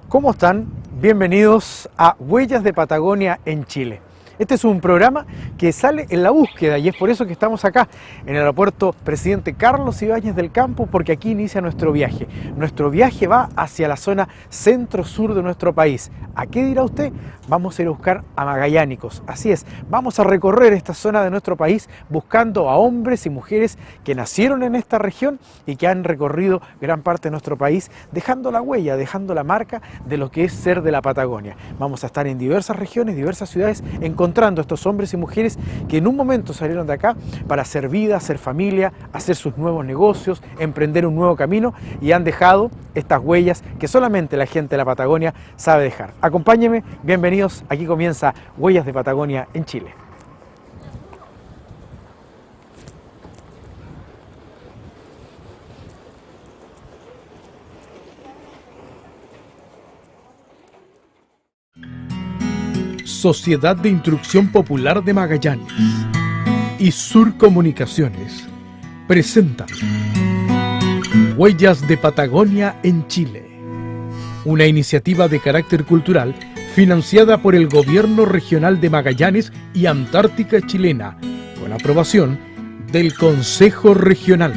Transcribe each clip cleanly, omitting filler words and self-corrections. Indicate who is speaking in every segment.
Speaker 1: ¿Cómo están? Bienvenidos a Huellas de Patagonia en Chile. Este es un programa que sale en la búsqueda y es por eso que estamos acá en el aeropuerto Presidente Carlos Ibáñez del Campo, porque aquí inicia nuestro viaje. Nuestro viaje va hacia la zona centro-sur de nuestro país. ¿A qué dirá usted? Vamos a ir a buscar a magallánicos. Así es, vamos a recorrer esta zona de nuestro país buscando a hombres y mujeres que nacieron en esta región y que han recorrido gran parte de nuestro país, dejando la huella, dejando la marca de lo que es ser de la Patagonia. Vamos a estar en diversas regiones, diversas ciudades, encontrando a estos hombres y mujeres que en un momento salieron de acá para hacer vida, hacer familia, hacer sus nuevos negocios, emprender un nuevo camino y han dejado estas huellas que solamente la gente de la Patagonia sabe dejar. Acompáñenme, bienvenidos, aquí comienza Huellas de Patagonia en Chile.
Speaker 2: Sociedad de Instrucción Popular de Magallanes y Sur Comunicaciones presentan Huellas de Patagonia en Chile, una iniciativa de carácter cultural financiada por el Gobierno Regional de Magallanes y Antártica Chilena, con aprobación del Consejo Regional.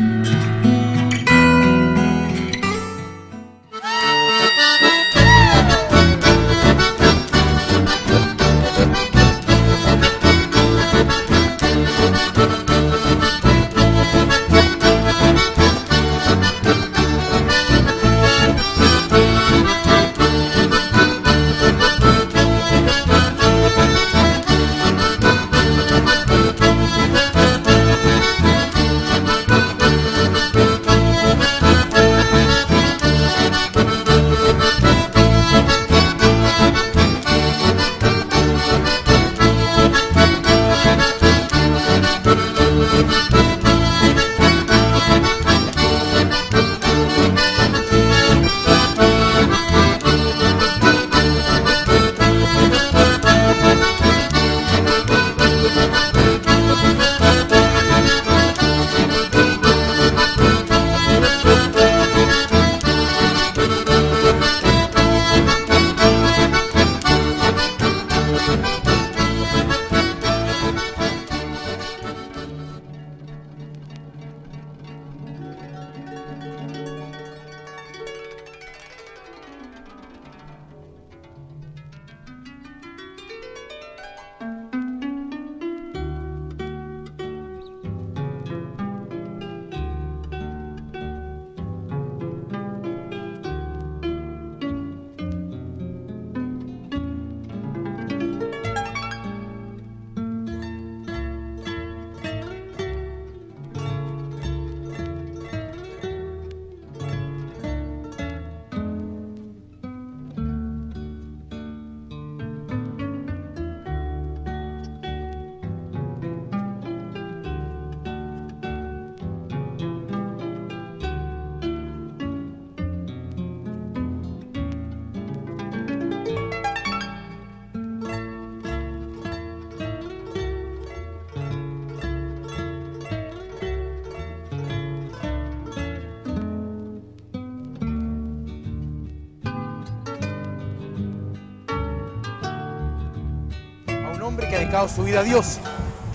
Speaker 1: Que ha dedicado su vida a Dios,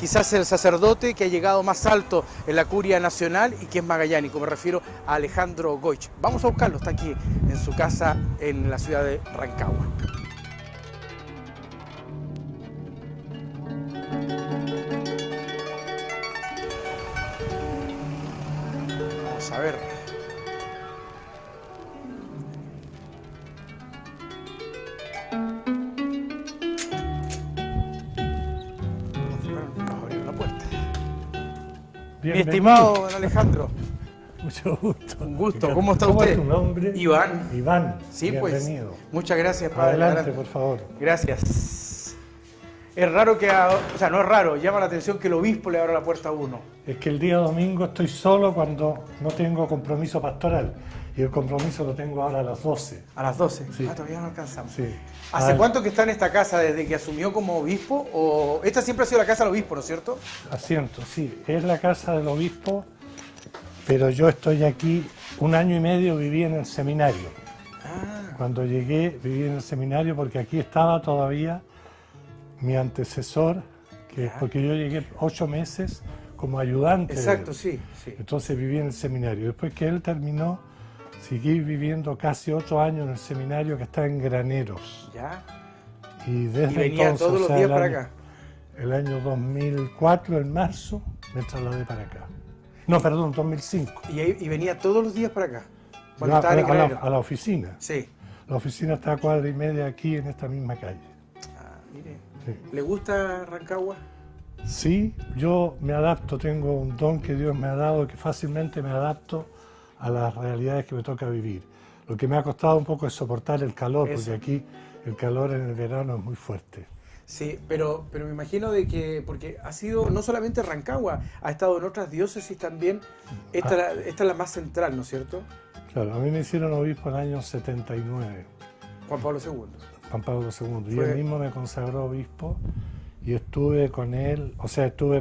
Speaker 1: quizás el sacerdote que ha llegado más alto en la curia nacional y que es magallánico, me refiero a Alejandro Goich. Vamos a buscarlo, está aquí en su casa en la ciudad de Rancagua. Vamos a ver. Mi estimado don Alejandro.
Speaker 3: Mucho gusto.
Speaker 1: Un gusto. ¿Cómo está usted?
Speaker 3: ¿Cómo es tu nombre?
Speaker 1: Iván.
Speaker 3: Iván.
Speaker 1: Sí,
Speaker 3: bienvenido.
Speaker 1: Pues. Muchas gracias, padre.
Speaker 3: Adelante, por favor.
Speaker 1: Gracias. Es raro que, o sea, no es raro, llama la atención que el obispo le abra la puerta a uno.
Speaker 3: Es que el día domingo estoy solo cuando no tengo compromiso pastoral. Y el compromiso lo tengo ahora a las 12.
Speaker 1: A las 12.
Speaker 3: Sí.
Speaker 1: Ah, todavía no alcanzamos.
Speaker 3: Sí.
Speaker 1: ¿Hace cuánto que está en esta casa? ¿Desde que asumió como obispo? ¿O esta siempre ha sido la casa del obispo, no es cierto?
Speaker 3: Asiento, sí. Es la casa del obispo, pero yo estoy aquí 1 año y medio, viví en el seminario.
Speaker 1: Ah.
Speaker 3: Cuando llegué viví en el seminario porque aquí estaba todavía mi antecesor, porque yo llegué 8 meses como ayudante.
Speaker 1: Exacto, sí.
Speaker 3: Entonces viví en el seminario. Después que él terminó, seguí viviendo casi 8 años en el seminario que está en Graneros.
Speaker 1: Ya.
Speaker 3: Y desde
Speaker 1: venía
Speaker 3: entonces,
Speaker 1: todos los días para acá.
Speaker 3: El año 2004, en marzo, me trasladé para acá. No, perdón, 2005.
Speaker 1: Y venía todos los días para acá. Cuando
Speaker 3: No,
Speaker 1: estaba en Graneros.
Speaker 3: a la oficina.
Speaker 1: Sí.
Speaker 3: La oficina está a 1,5 cuadras aquí en esta misma calle.
Speaker 1: Ah, mire.
Speaker 3: Sí.
Speaker 1: ¿Le gusta Rancagua?
Speaker 3: Sí, yo me adapto, tengo un don que Dios me ha dado, que fácilmente me adapto a las realidades que me toca vivir. Lo que me ha costado un poco es soportar el calor, porque aquí el calor en el verano es muy fuerte.
Speaker 1: Sí, pero me imagino de que, porque ha sido no solamente Rancagua, ha estado en otras diócesis también, esta es la más central, ¿no es cierto?
Speaker 3: Claro, a mí me hicieron obispo en el año 79,
Speaker 1: Juan Pablo II.
Speaker 3: Juan Pablo II, y él mismo me consagró obispo y estuve con él,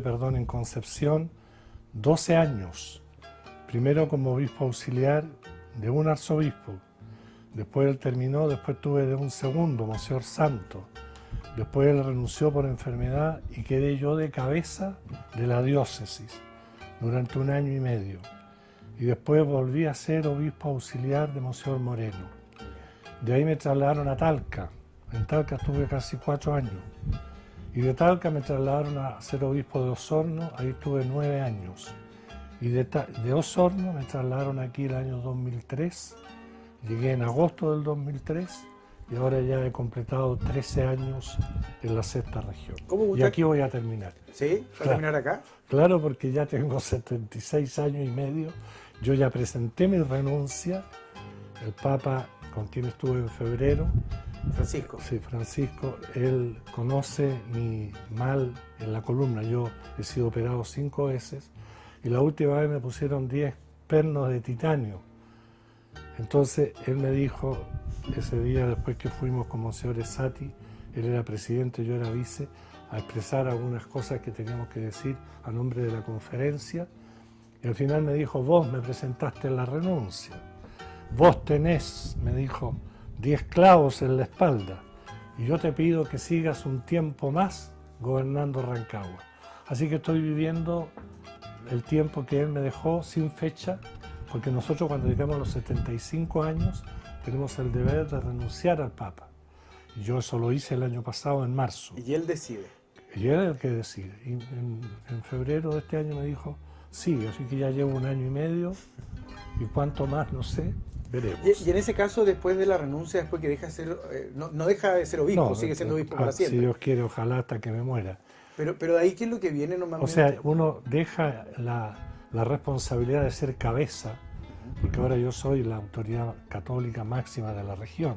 Speaker 3: perdón, en Concepción 12 años, primero como obispo auxiliar de un arzobispo, después él terminó, después tuve de un segundo, Monseñor Santo. Después él renunció por enfermedad y quedé yo de cabeza de la diócesis durante 1 año y medio. Y después volví a ser obispo auxiliar de Monseñor Moreno. De ahí me trasladaron a Talca. En Talca estuve casi 4 años. Y de Talca me trasladaron a ser obispo de Osorno, ahí estuve 9 años. Y de Osorno me trasladaron aquí el año 2003. Llegué en agosto del 2003. Y ahora ya he completado 13 años en la 6ª región. Y aquí voy a terminar.
Speaker 1: ¿Sí? ¿Va a terminar acá?
Speaker 3: Claro, porque ya tengo 76 años y medio. Yo ya presenté mi renuncia. El Papa, con quien estuve en febrero,
Speaker 1: Francisco.
Speaker 3: Sí, Francisco, él conoce mi mal en la columna. Yo he sido operado 5 veces y la última vez me pusieron 10 pernos de titanio. Entonces él me dijo, ese día después que fuimos con Monseñor Esati, él era presidente, yo era vice, a expresar algunas cosas que teníamos que decir a nombre de la conferencia, y al final me dijo, vos me presentaste la renuncia, vos tenés, me dijo, 10 clavos en la espalda, y yo te pido que sigas un tiempo más gobernando Rancagua. Así que estoy viviendo el tiempo que él me dejó sin fecha, porque nosotros cuando llegamos a los 75 años tenemos el deber de renunciar al Papa. Y yo eso lo hice el año pasado, en marzo.
Speaker 1: Y él decide.
Speaker 3: Y él es el que decide. Y en febrero de este año me dijo, sigue, así que ya llevo 1 año y medio, y cuánto más, no sé, veremos.
Speaker 1: Y en ese caso, después de la renuncia, después que deja de ser, no deja de ser obispo, no, sigue siendo obispo para siempre.
Speaker 3: Si Dios quiere, ojalá hasta que me muera.
Speaker 1: Pero de ahí, ¿qué es lo que viene normalmente?
Speaker 3: O sea, uno deja la responsabilidad de ser cabeza, porque ahora yo soy la autoridad católica máxima de la región,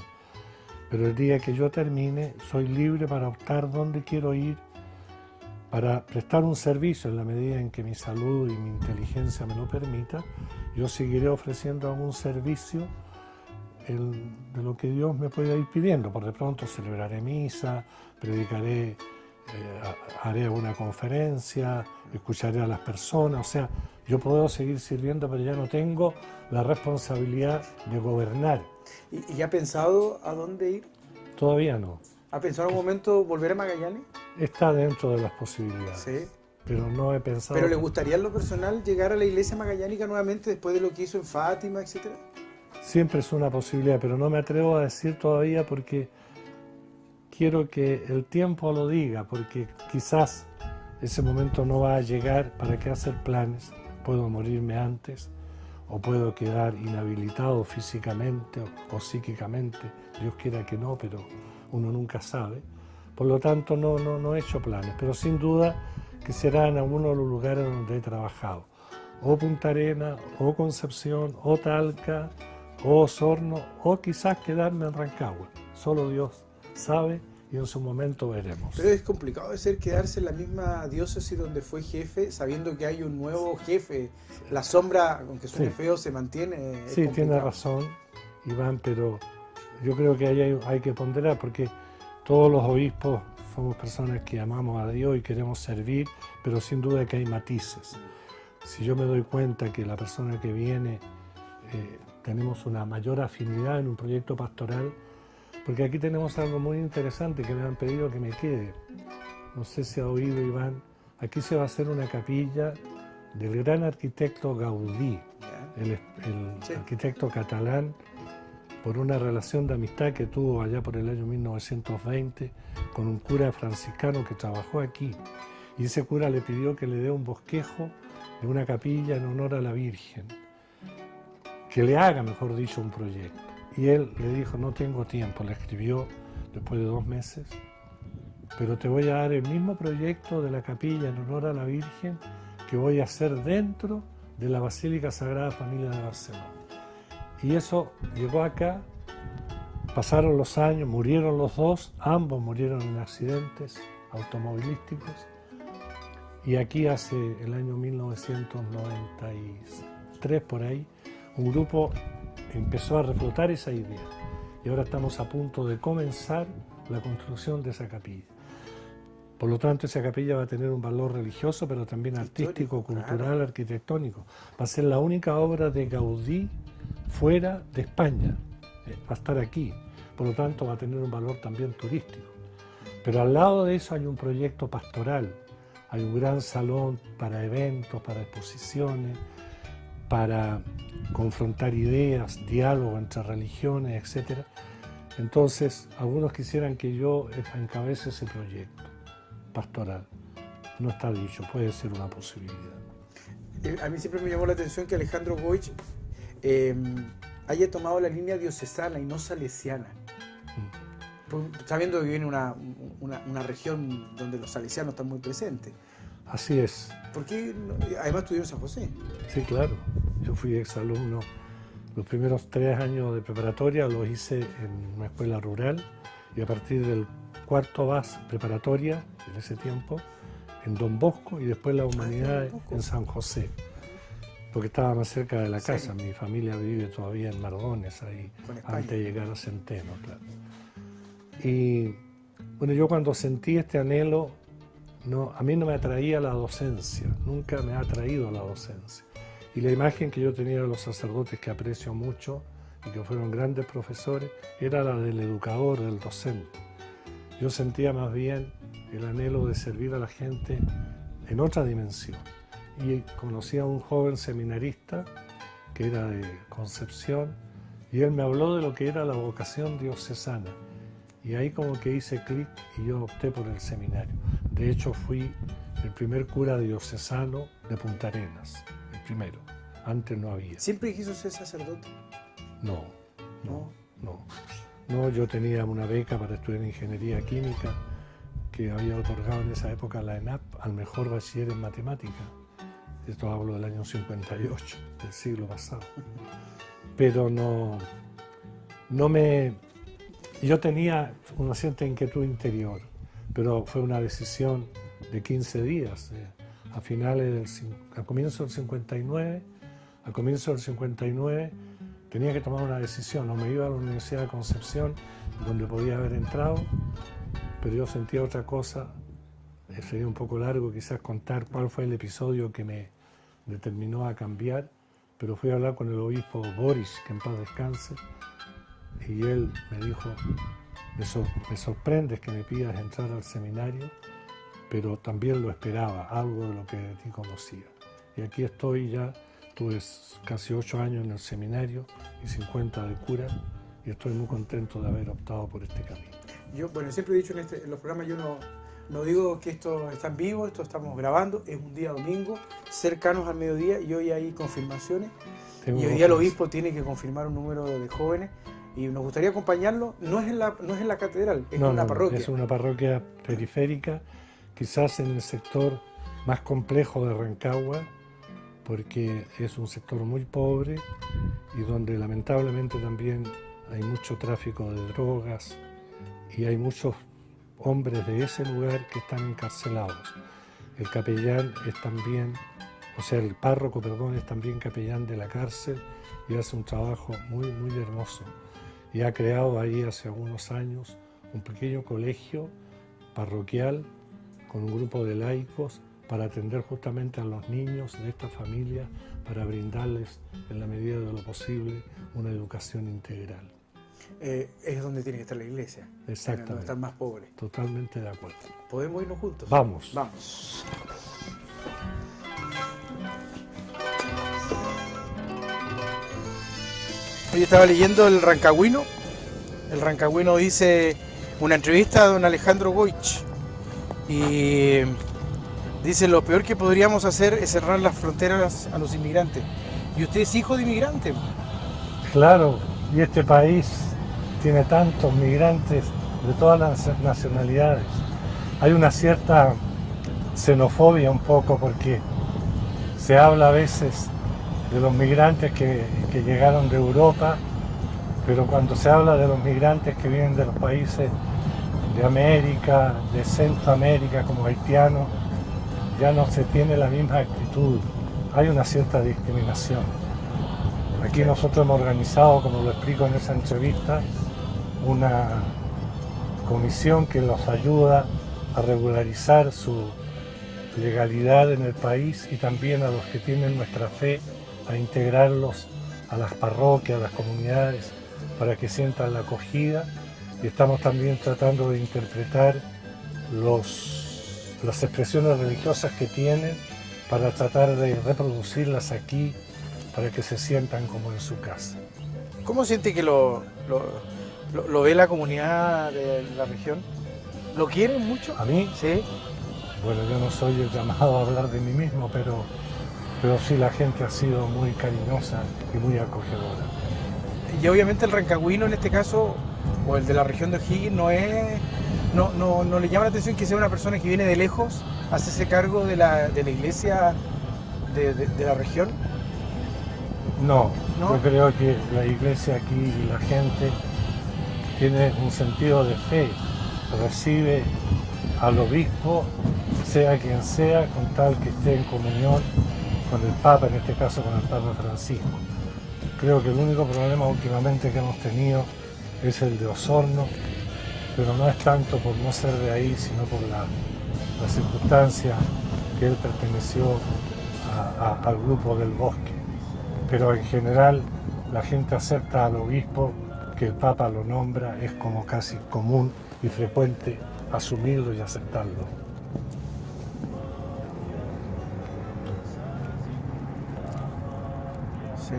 Speaker 3: pero el día que yo termine soy libre para optar dónde quiero ir, para prestar un servicio en la medida en que mi salud y mi inteligencia me lo permita. Yo seguiré ofreciendo algún servicio de lo que Dios me pueda ir pidiendo. Por de pronto celebraré misa, predicaré, haré alguna conferencia, escucharé a las personas, o sea, yo puedo seguir sirviendo, pero ya no tengo la responsabilidad de gobernar.
Speaker 1: ¿Y ha pensado a dónde ir?
Speaker 3: Todavía no.
Speaker 1: ¿Ha pensado en algún momento volver a Magallanes?
Speaker 3: Está dentro de las posibilidades.
Speaker 1: Sí.
Speaker 3: Pero no he pensado...
Speaker 1: ¿Pero le gustaría en lo personal llegar a la iglesia magallánica nuevamente después de lo que hizo en Fátima, etcétera?
Speaker 3: Siempre es una posibilidad, pero no me atrevo a decir todavía porque quiero que el tiempo lo diga, porque quizás ese momento no va a llegar. ¿Para qué hacer planes? Puedo morirme antes o puedo quedar inhabilitado físicamente o psíquicamente. Dios quiera que no, pero uno nunca sabe. Por lo tanto, no he hecho planes, pero sin duda que será en alguno de los lugares donde he trabajado. O Punta Arenas, o Concepción, o Talca, o Osorno, o quizás quedarme en Rancagua. Solo Dios sabe y en su momento veremos.
Speaker 1: Pero es complicado de ser quedarse en la misma diócesis donde fue jefe, sabiendo que hay un nuevo jefe. La sombra, aunque suene feo, se mantiene.
Speaker 3: Sí, tiene razón, Iván, pero yo creo que ahí hay que ponderar, porque todos los obispos somos personas que amamos a Dios y queremos servir, pero sin duda que hay matices. Si yo me doy cuenta que la persona que viene tenemos una mayor afinidad en un proyecto pastoral, porque aquí tenemos algo muy interesante que me han pedido que me quede. No sé si ha oído, Iván, aquí se va a hacer una capilla del gran arquitecto Gaudí, el arquitecto catalán, por una relación de amistad que tuvo allá por el año 1920 con un cura franciscano que trabajó aquí. Y ese cura le pidió que le dé un bosquejo de una capilla en honor a la Virgen, que le haga, mejor dicho, un proyecto. Y él le dijo, no tengo tiempo, le escribió después de 2 meses, pero te voy a dar el mismo proyecto de la capilla en honor a la Virgen que voy a hacer dentro de la Basílica Sagrada Familia de Barcelona. Y eso llegó acá, pasaron los años, murieron los dos, ambos murieron en accidentes automovilísticos, y aquí hace el año 1993, por ahí, un grupo empezó a reflotar esa idea, y ahora estamos a punto de comenzar la construcción de esa capilla. Por lo tanto, esa capilla va a tener un valor religioso, pero también artístico, cultural, claro, arquitectónico. Va a ser la única obra de Gaudí fuera de España. Va a estar aquí. Por lo tanto, va a tener un valor también turístico. Pero al lado de eso hay un proyecto pastoral. Hay un gran salón para eventos, para exposiciones, para confrontar ideas, diálogo entre religiones, etc. Entonces, algunos quisieran que yo encabece ese proyecto pastoral. No está dicho, puede ser una posibilidad.
Speaker 1: A mí siempre me llamó la atención que Alejandro Goich haya tomado la línea diocesana y no salesiana. Sabiendo que viene una región donde los salesianos están muy presentes.
Speaker 3: Así es.
Speaker 1: ¿Por qué? Además estudió en San José.
Speaker 3: Sí, claro. Yo fui exalumno. Los primeros 3 años de preparatoria los hice en una escuela rural, y a partir del cuarto base preparatoria, en ese tiempo, en Don Bosco, y después la humanidad en San José, porque estaba más cerca de la casa. Mi familia vive todavía en Mardones, ahí, antes de llegar a Centeno, claro. Y bueno, yo cuando sentí este anhelo, a mí no me atraía la docencia, nunca me ha atraído la docencia. Y la imagen que yo tenía de los sacerdotes, que aprecio mucho y que fueron grandes profesores, era la del educador, del docente. Yo sentía más bien el anhelo de servir a la gente en otra dimensión. Y conocí a un joven seminarista que era de Concepción, y él me habló de lo que era la vocación diocesana. Y ahí como que hice clic y yo opté por el seminario. De hecho, fui el primer cura diocesano de Punta Arenas, el primero. Antes no había.
Speaker 1: ¿Siempre quiso ser sacerdote?
Speaker 3: No. No, yo tenía una beca para estudiar ingeniería química que había otorgado en esa época la ENAP al mejor bachiller en matemática. Esto hablo del año 58, del siglo pasado. Pero yo tenía una cierta inquietud interior, pero fue una decisión de 15 días. A comienzo del 59, tenía que tomar una decisión. O me iba a la Universidad de Concepción, donde podía haber entrado, pero yo sentía otra cosa. Sería un poco largo quizás contar cuál fue el episodio que me determinó a cambiar, pero fui a hablar con el obispo Boris, que en paz descanse, y él me dijo, me sorprendes que me pidas entrar al seminario, pero también lo esperaba, algo de lo que de ti conocía. Y aquí estoy ya, tuve casi 8 años en el seminario y 50 de cura, y estoy muy contento de haber optado por este camino.
Speaker 1: Yo, siempre he dicho en los programas, yo no digo que esto está en vivo, esto estamos grabando, es un día domingo, cercanos al mediodía, y hoy hay confirmaciones, y hoy día el obispo tiene que confirmar un número de jóvenes, y nos gustaría acompañarlo. No es en la catedral, es una parroquia.
Speaker 3: Es una parroquia periférica, quizás en el sector más complejo de Rancagua, porque es un sector muy pobre y donde lamentablemente también hay mucho tráfico de drogas y hay muchos hombres de ese lugar que están encarcelados. El capellán es también, el párroco, es también capellán de la cárcel y hace un trabajo muy, muy hermoso. Y ha creado ahí hace algunos años un pequeño colegio parroquial con un grupo de laicos para atender justamente a los niños de esta familia, para brindarles, en la medida de lo posible, una educación integral.
Speaker 1: Es donde tiene que estar la iglesia.
Speaker 3: Exactamente.
Speaker 1: Donde están más pobres.
Speaker 3: Totalmente de acuerdo.
Speaker 1: ¿Podemos irnos juntos?
Speaker 3: Vamos.
Speaker 1: Vamos. Hoy estaba leyendo el Rancagüino. El Rancagüino dice una entrevista a don Alejandro Goich y dice: lo peor que podríamos hacer es cerrar las fronteras a los inmigrantes. Y usted es hijo de inmigrante.
Speaker 3: Claro, y este país tiene tantos migrantes de todas las nacionalidades. Hay una cierta xenofobia un poco porque se habla a veces de los migrantes que llegaron de Europa, pero cuando se habla de los migrantes que vienen de los países de América, de Centroamérica, como haitianos, ya no se tiene la misma actitud. Hay una cierta discriminación. Aquí nosotros hemos organizado, como lo explico en esa entrevista, una comisión que los ayuda a regularizar su legalidad en el país y también a los que tienen nuestra fe, a integrarlos a las parroquias, a las comunidades, para que sientan la acogida. Y estamos también tratando de interpretar las expresiones religiosas que tienen para tratar de reproducirlas aquí, para que se sientan como en su casa.
Speaker 1: ¿Cómo siente que lo ve la comunidad de la región? ¿Lo quieren mucho?
Speaker 3: ¿A mí?
Speaker 1: Sí.
Speaker 3: Bueno, yo no soy el llamado a hablar de mí mismo, pero sí la gente ha sido muy cariñosa y muy acogedora.
Speaker 1: Y obviamente el rancagüino en este caso, o el de la región de O'Higgins, no le llama la atención que sea una persona que viene de lejos, hacerse cargo de la iglesia de la región.
Speaker 3: No,
Speaker 1: ¿No?
Speaker 3: Yo creo que la iglesia aquí y la gente tiene un sentido de fe, recibe al obispo, sea quien sea, con tal que esté en comunión con el Papa, en este caso con el Papa Francisco. Creo que el único problema últimamente que hemos tenido es el de Osorno, pero no es tanto por no ser de ahí, sino por la circunstancia que él perteneció al grupo del Bosque. Pero en general la gente acepta al obispo, que el Papa lo nombra, es como casi común y frecuente asumirlo y aceptarlo.
Speaker 1: Sí.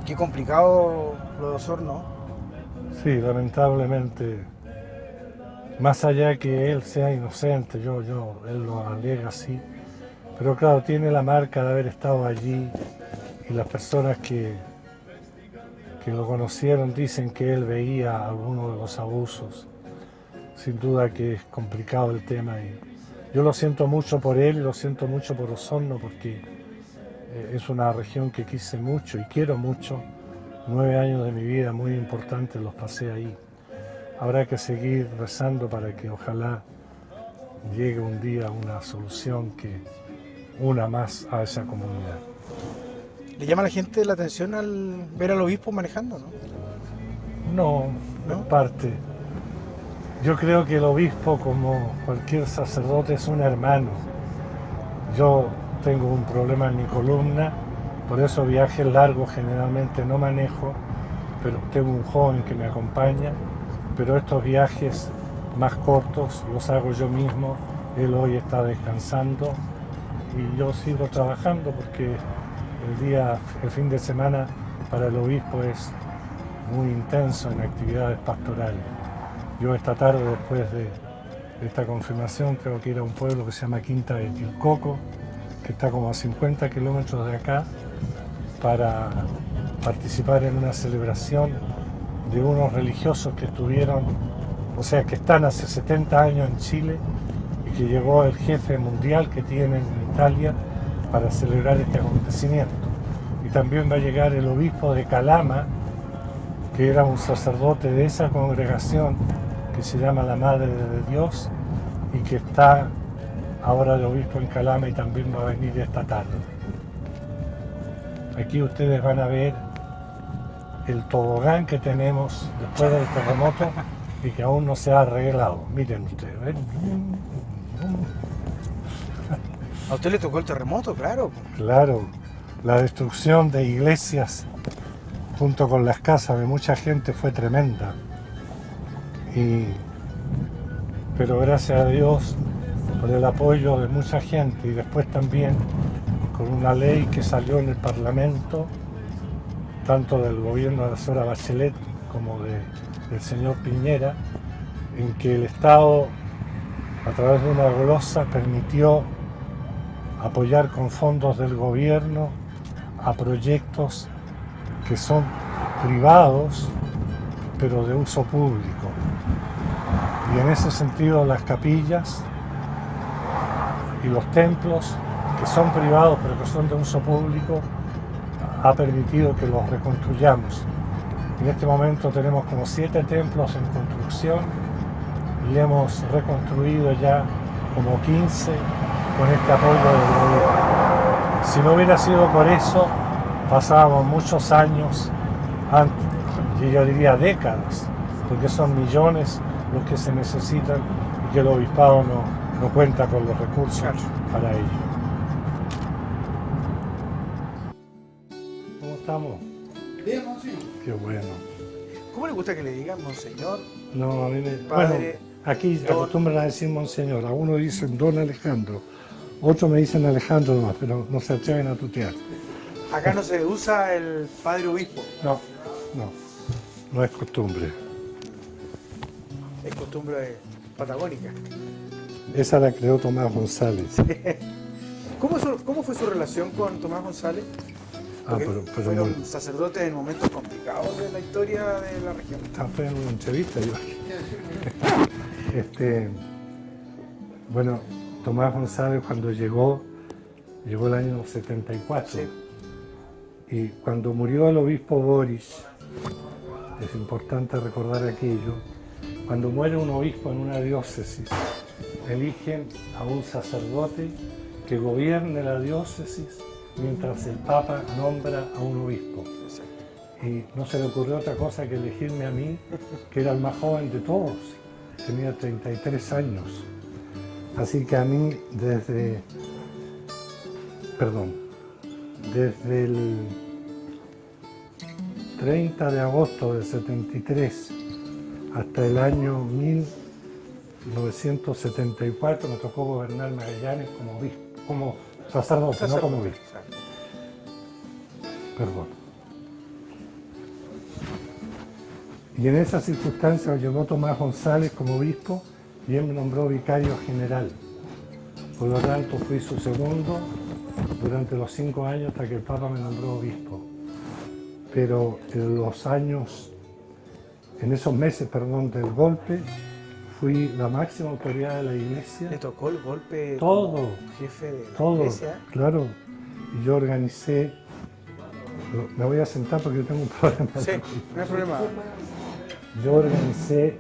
Speaker 1: Qué complicado lo de Osorno.
Speaker 3: Sí, lamentablemente, más allá que él sea inocente, él lo alega así, pero claro, tiene la marca de haber estado allí y las personas que lo conocieron dicen que él veía algunos de los abusos. Sin duda que es complicado el tema y yo lo siento mucho por él y lo siento mucho por Osorno porque es una región que quise mucho y quiero mucho. 9 años de mi vida muy importantes los pasé ahí. Habrá que seguir rezando para que ojalá llegue un día una solución que una más a esa comunidad.
Speaker 1: ¿Le llama a la gente la atención al ver al obispo manejando, no?
Speaker 3: No, en parte. Yo creo que el obispo, como cualquier sacerdote, es un hermano. Yo tengo un problema en mi columna, por eso viajes largos generalmente no manejo, pero tengo un joven que me acompaña, pero estos viajes más cortos los hago yo mismo. Él hoy está descansando y yo sigo trabajando porque el fin de semana para el obispo es muy intenso en actividades pastorales. Yo esta tarde, después de esta confirmación, tengo que ir a un pueblo que se llama Quinta de Tilcoco, que está como a 50 kilómetros de acá, para participar en una celebración de unos religiosos que estuvieron, o sea, que están hace 70 años en Chile y que llegó el jefe mundial que tienen en Italia para celebrar este acontecimiento. Y también va a llegar el obispo de Calama, que era un sacerdote de esa congregación que se llama la Madre de Dios y que está ahora de obispo en Calama y también va a venir esta tarde. Aquí ustedes van a ver el tobogán que tenemos después del terremoto y que aún no se ha arreglado. Miren ustedes, ¿ven?
Speaker 1: ¿A usted le tocó el terremoto? Claro.
Speaker 3: Claro, la destrucción de iglesias junto con las casas de mucha gente fue tremenda. Pero gracias a Dios, por el apoyo de mucha gente y después también con una ley que salió en el Parlamento, tanto del gobierno de la señora Bachelet como del señor Piñera, en que el Estado, a través de una glosa, permitió apoyar con fondos del gobierno a proyectos que son privados, pero de uso público. Y en ese sentido las capillas y los templos, que son privados pero que son de uso público, ha permitido que los reconstruyamos. En este momento tenemos como 7 templos en construcción y hemos reconstruido ya como 15 con este apoyo del gobierno. Si no hubiera sido por eso, pasábamos muchos años, yo diría décadas, porque son millones los que se necesitan y que el obispado no cuenta con los recursos para ello. ¿Cómo estamos?
Speaker 1: Bien, monseñor.
Speaker 3: Qué bueno.
Speaker 1: ¿Cómo le gusta que le digan monseñor?
Speaker 3: No, a mí me...
Speaker 1: Padre,
Speaker 3: bueno, aquí acostumbran a decir monseñor, a uno dicen don Alejandro, otros me dicen Alejandro nomás, pero no se atreven a tutear.
Speaker 1: Acá no se usa el padre obispo.
Speaker 3: No es costumbre.
Speaker 1: Es costumbre patagónica.
Speaker 3: Esa la creó Tomás González.
Speaker 1: ¿Cómo fue su relación con Tomás González? Porque fueron
Speaker 3: no,
Speaker 1: sacerdotes en momentos complicados de la historia de la región.
Speaker 3: fue en una entrevista, yo. Bueno, Tomás González cuando llegó el año 74.
Speaker 1: Sí.
Speaker 3: Y cuando murió el obispo Boris, es importante recordar aquello, cuando muere un obispo en una diócesis, eligen a un sacerdote que gobierne la diócesis mientras el Papa nombra a un obispo. Y no se le ocurrió otra cosa que elegirme a mí, que era el más joven de todos, tenía 33 años. Así que a mí desde el 30 de agosto del 73 hasta el año 1974 me tocó gobernar Magallanes como obispo, como sacerdote, no como obispo. Perdón. Y en esas circunstancias llegó Tomás González como obispo y él me nombró vicario general. Por lo tanto, fui su segundo durante los 5 años hasta que el Papa me nombró obispo. Pero en esos meses del golpe, fui la máxima autoridad de la iglesia.
Speaker 1: ¿Le tocó el golpe
Speaker 3: todo,
Speaker 1: como jefe de la
Speaker 3: todo,
Speaker 1: iglesia?
Speaker 3: Claro. Y yo organicé, me voy a sentar porque yo tengo un problema.
Speaker 1: Sí, no hay problema.
Speaker 3: Yo organicé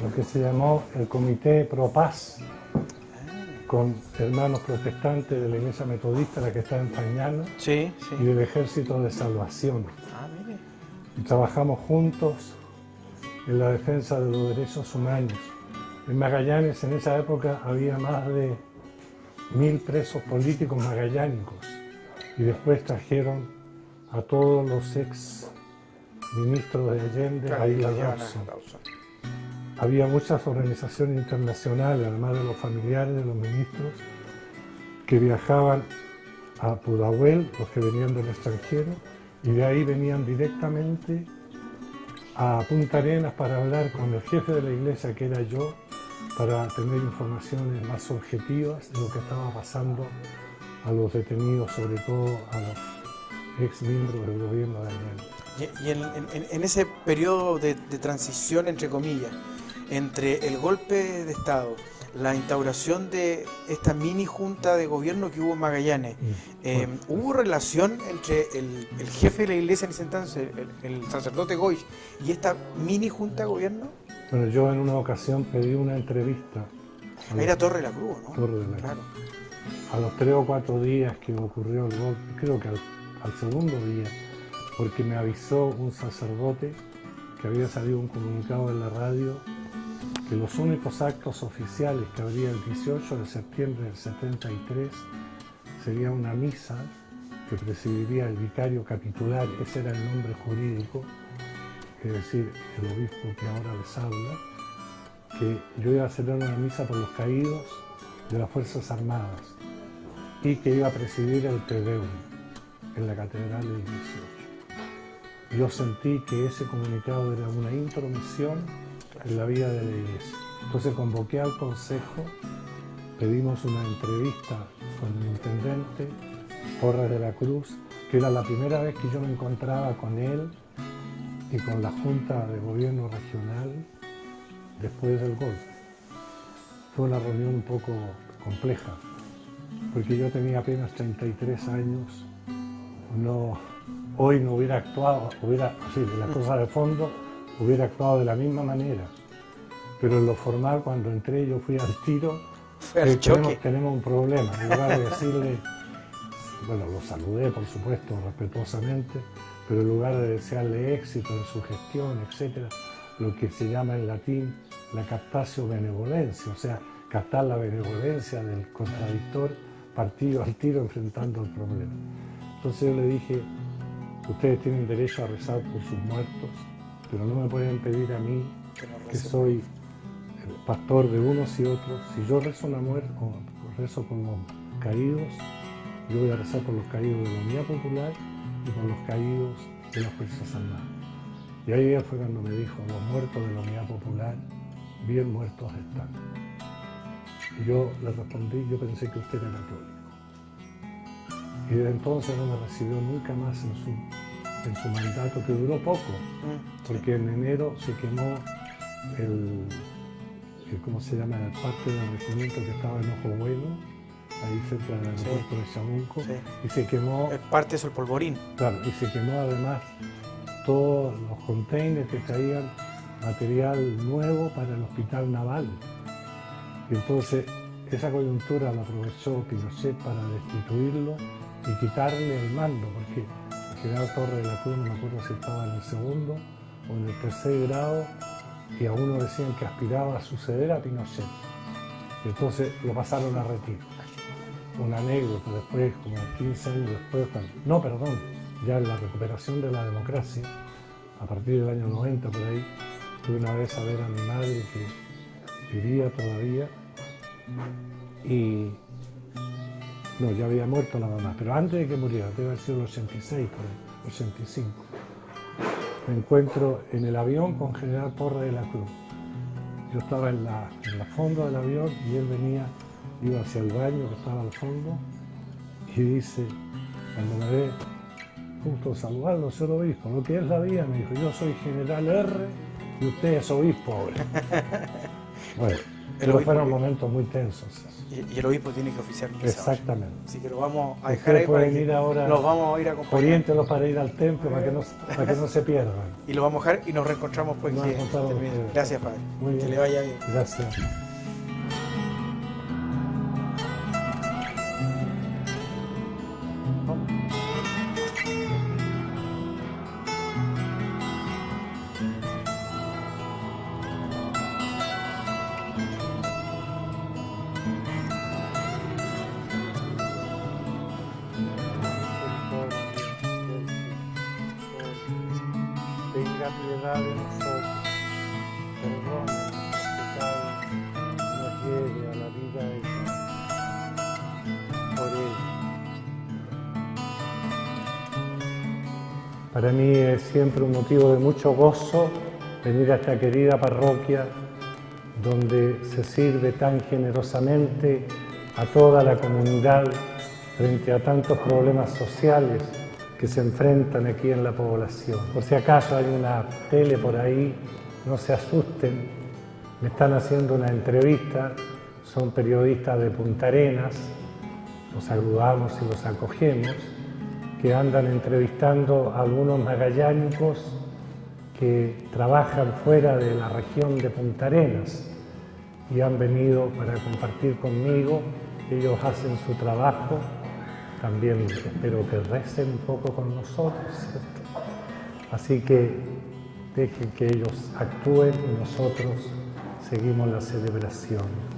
Speaker 3: lo que se llamó el Comité Pro Paz, con hermanos protestantes de la Iglesia Metodista, la que está en Pañano,
Speaker 1: Sí.
Speaker 3: y del Ejército de Salvación.
Speaker 1: Mire.
Speaker 3: Y trabajamos juntos en la defensa de los derechos humanos. En Magallanes, en esa época, había más de 1000 presos políticos magallánicos. Y después trajeron a todos los ex ministros de Allende a Isla Rawson. Había muchas organizaciones internacionales, además de los familiares de los ministros, que viajaban a Pudahuel, los que venían del extranjero, y de ahí venían directamente a Punta Arenas para hablar con el jefe de la iglesia, que era yo, para tener informaciones más objetivas de lo que estaba pasando a los detenidos, sobre todo a los ex miembros del gobierno de Allende.
Speaker 1: Y en ese periodo de transición, entre comillas, entre el golpe de Estado, la instauración de esta mini junta de gobierno que hubo en Magallanes, ¿hubo relación entre el jefe de la iglesia en ese entonces, el sacerdote Goy, y esta mini junta de gobierno?
Speaker 3: Bueno, yo en una ocasión pedí una entrevista.
Speaker 1: Era Torre de la Cruz, ¿no?
Speaker 3: Torre de la Cruz.
Speaker 1: Claro.
Speaker 3: A los 3 o 4 días que ocurrió el golpe, creo que al segundo día, porque me avisó un sacerdote que había salido un comunicado en la radio que los únicos actos oficiales que habría el 18 de septiembre del 73 sería una misa que presidiría el vicario capitular, ese era el nombre jurídico, es decir, el obispo que ahora les habla, que yo iba a celebrar una misa por los caídos de las Fuerzas Armadas y que iba a presidir el Te Deum en la Catedral del 18. Yo sentí que ese comunicado era una intromisión en la vida de la Iglesia. Entonces convoqué al Consejo, pedimos una entrevista con el intendente Porras de la Cruz, que era la primera vez que yo me encontraba con él y con la Junta de Gobierno Regional después del golpe. Fue una reunión un poco compleja, porque yo tenía apenas 33 años, hoy no hubiera actuado, de la cosa de fondo, hubiera actuado de la misma manera, pero en lo formal, cuando entré, yo fui al tiro, tenemos un problema, en lugar de decirle, bueno, lo saludé, por supuesto, respetuosamente, pero en lugar de desearle éxito en su gestión, etcétera, lo que se llama en latín la captatio benevolencia, o sea, captar la benevolencia del contradictor, partido al tiro enfrentando el problema. Entonces yo le dije, ustedes tienen derecho a rezar por sus muertos, pero no me pueden pedir a mí, que soy el pastor de unos y otros, si yo rezo una muerte, o rezo por los caídos, yo voy a rezar por los caídos de la Unidad Popular y por los caídos de las Fuerzas Armadas. Y ahí fue cuando me dijo, los muertos de la Unidad Popular, bien muertos están. Y yo le respondí, yo pensé que usted era católico. Y desde entonces no me recibió nunca más en su mandato, que duró poco, porque en enero se quemó ¿cómo se llama? La parte del regimiento que estaba en Ojo Bueno, ahí cerca del aeropuerto de Chamunco, y se quemó...
Speaker 1: Parte es el polvorín.
Speaker 3: Claro, y se quemó además todos los containers que traían material nuevo para el hospital naval. Y entonces esa coyuntura la aprovechó Pinochet para destituirlo y quitarle el mando, porque el general Torres de la Cruz, no me acuerdo si estaba en el segundo o en el tercer grado, y a uno decían que aspiraba a suceder a Pinochet. Y entonces lo pasaron a retiro. Una anécdota después, como 15 años después, ya en la recuperación de la democracia, a partir del año 90 por ahí, fui una vez a ver a mi madre que vivía todavía y no, ya había muerto la mamá, pero antes de que muriera, debe haber sido el 86, por ahí, 85, me encuentro en el avión con General Porras de la Cruz. Yo estaba en la fondo del avión y él iba hacia el baño que estaba al fondo y dice, cuando me ve, justo saludarlo, señor obispo, lo que es la vida, me dijo, yo soy General R y usted es obispo ahora. Bueno, pero fueron momentos muy tensos.
Speaker 1: Y el obispo tiene que oficiar misa.
Speaker 3: Exactamente.
Speaker 1: Así que lo vamos a dejar ahí para que
Speaker 3: los
Speaker 1: vamos a ir a acompañar.
Speaker 3: Oriéntelos para ir al templo, para que no se pierdan.
Speaker 1: Y lo vamos a dejar y nos reencontramos pues. Gracias, padre.
Speaker 3: Muy bien.
Speaker 1: Que le vaya bien.
Speaker 3: Gracias. Tenga piedad de nosotros, perdone nuestros pecados, nos lleve a la vida eterna. Por él. Para mí es siempre un motivo de mucho gozo venir a esta querida parroquia donde se sirve tan generosamente a toda la comunidad frente a tantos problemas sociales que se enfrentan aquí en la población. Por si acaso hay una tele por ahí, no se asusten, me están haciendo una entrevista, son periodistas de Punta Arenas, los saludamos y los acogemos, que andan entrevistando a algunos magallánicos que trabajan fuera de la región de Punta Arenas y han venido para compartir conmigo. Ellos hacen su trabajo. También espero que recen un poco con nosotros, ¿cierto? Así que dejen que ellos actúen y nosotros seguimos la celebración.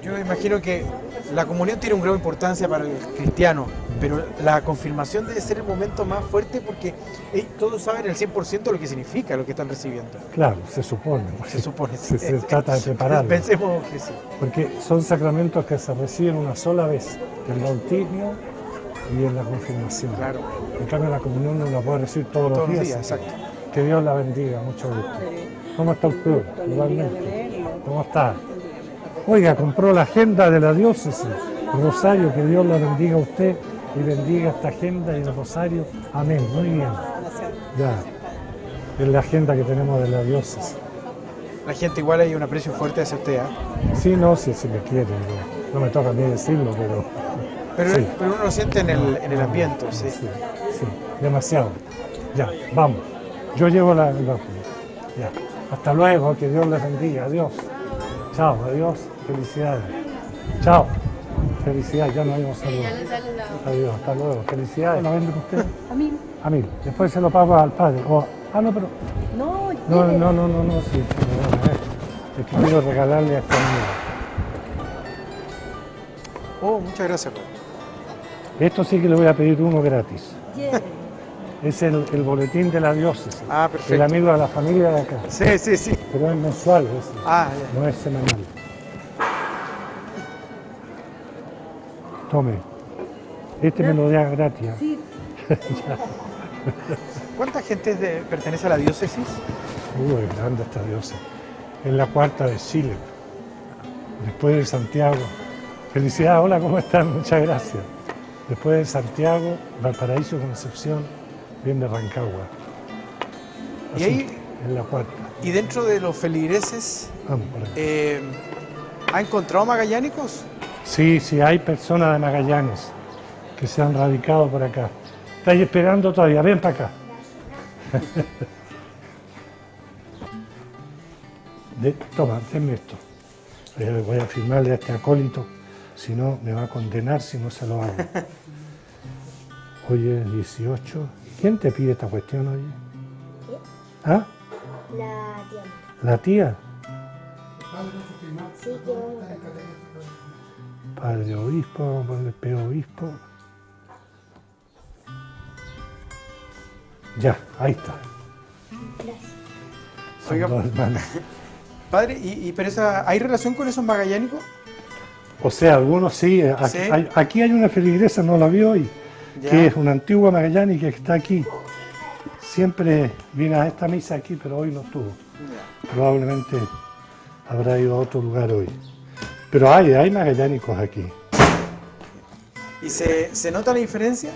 Speaker 1: Yo imagino que la comunión tiene un grado de importancia para el cristiano, pero la confirmación debe ser el momento más fuerte porque todos saben el 100% lo que significa lo que están recibiendo.
Speaker 3: Claro, se supone.
Speaker 1: Se supone.
Speaker 3: Se trata de prepararlo.
Speaker 1: Pensemos que sí.
Speaker 3: Porque son sacramentos que se reciben una sola vez, el bautismo y en la confirmación.
Speaker 1: Claro.
Speaker 3: En cambio la comunión no la puede recibir todos los días.
Speaker 1: Exacto.
Speaker 3: Que Dios la bendiga, mucho gusto. ¿Cómo está usted? Igualmente. ¿Cómo está? Oiga, compró la agenda de la diócesis, Rosario, que Dios la bendiga a usted y bendiga esta agenda y el Rosario. Amén, muy bien. Ya, es la agenda que tenemos de la diócesis.
Speaker 1: La gente igual hay un aprecio fuerte hacia usted, ¿eh?
Speaker 3: Sí, no, si me quiere, no me toca a mí decirlo, pero sí.
Speaker 1: Pero uno lo siente en el ambiente, sí.
Speaker 3: Sí, demasiado. Ya, vamos. Yo llevo la ya. Hasta luego, que Dios les bendiga. Adiós. Chao, adiós. Felicidades. Chao. Felicidades, ya nos habíamos saludado. Adiós, hasta luego. Felicidades. ¿Lo vende usted?
Speaker 4: A mí.
Speaker 3: A mí. Después se lo pago al padre. No, pero... No, sí. Es que quiero regalarle a esta amiga.
Speaker 1: Oh, muchas gracias, padre.
Speaker 3: Esto sí que le voy a pedir uno gratis.
Speaker 4: Yeah.
Speaker 3: Es el boletín de la diócesis.
Speaker 1: Ah, perfecto.
Speaker 3: El amigo de la familia de acá.
Speaker 1: Sí.
Speaker 3: Pero es mensual ese.
Speaker 1: Ah, ya.
Speaker 3: No es semanal. Tome. Este me lo da gratis. ¿Eh?
Speaker 4: Sí.
Speaker 1: ¿Cuánta gente pertenece a la diócesis?
Speaker 3: Es grande esta diócesis. Es la cuarta de Chile. Después de Santiago. Felicidades, hola, ¿cómo están? Muchas gracias. Después de Santiago, Valparaíso, Concepción, viene Rancagua. Así,
Speaker 1: ¿Y ahí?
Speaker 3: Es la cuarta.
Speaker 1: ¿Y dentro de los feligreses,
Speaker 3: Vamos por ahí.
Speaker 1: ha encontrado magallánicos?
Speaker 3: Sí, hay personas de Magallanes que se han radicado por acá. ¿Estáis esperando todavía? Ven para acá. Toma, denme esto. Voy a firmarle a este acólito, si no me va a condenar si no se lo hago. Hoy es 18. ¿Quién te pide esta cuestión hoy? ¿Ah?
Speaker 4: La tía.
Speaker 3: ¿La tía?
Speaker 4: Sí, que
Speaker 3: Padre obispo, vamos a ponerle P obispo. Ya, ahí está.
Speaker 4: Gracias.
Speaker 3: Son
Speaker 1: Oiga,
Speaker 3: dos hermanos.
Speaker 1: Padre, pero ¿hay relación con esos magallánicos?
Speaker 3: O sea, algunos sí.
Speaker 1: ¿Sí?
Speaker 3: Aquí hay una feligresa, no la vi hoy,
Speaker 1: Ya.
Speaker 3: que es una antigua magallánica que está aquí. Siempre viene a esta misa aquí, pero hoy no estuvo.
Speaker 1: Ya.
Speaker 3: Probablemente habrá ido a otro lugar hoy. Pero hay magallánicos aquí.
Speaker 1: ¿Y se nota la diferencia?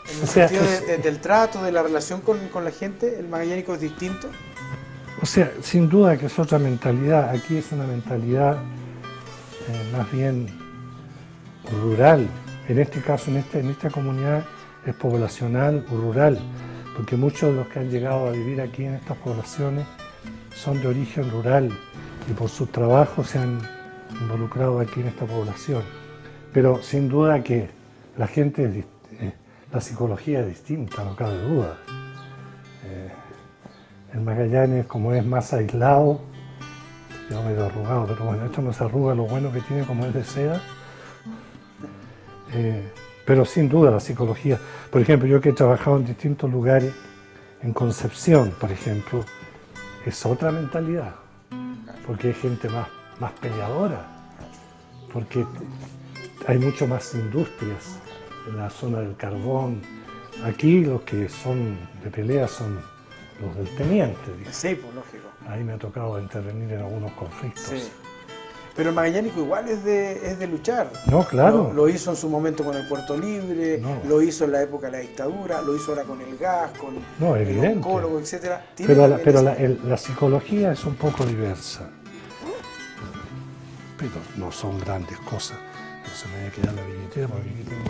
Speaker 1: En el
Speaker 3: O sea,
Speaker 1: sentido del trato, de la relación con la gente, ¿el magallánico es distinto?
Speaker 3: O sea, sin duda que es otra mentalidad. Aquí es una mentalidad más bien rural. En este caso, en esta comunidad es poblacional o rural, porque muchos de los que han llegado a vivir aquí en estas poblaciones son de origen rural y por sus trabajos se han involucrado aquí en esta población. Pero sin duda que la gente la psicología es distinta, no cabe duda. El Magallanes, como es más aislado, yo medio arrugado, pero bueno, esto no se arruga, lo bueno que tiene como es de seda. Pero sin duda la psicología, por ejemplo, yo que he trabajado en distintos lugares, en Concepción, por ejemplo, es otra mentalidad, porque hay gente más peleadora, porque hay mucho más industrias en la zona del carbón. Aquí los que son de pelea son los del teniente.
Speaker 1: Sí, pues lógico.
Speaker 3: Ahí me ha tocado intervenir en algunos conflictos.
Speaker 1: Sí. Pero el magallánico igual es de luchar.
Speaker 3: No, claro.
Speaker 1: Lo hizo en su momento con el Puerto Libre, lo hizo en la época de la dictadura, lo hizo ahora con el gas, con el oncólogo, etc.
Speaker 3: Pero la psicología es un poco diversa. Pero no son grandes cosas. No se me vaya a quedar la billetera, porque aquí tengo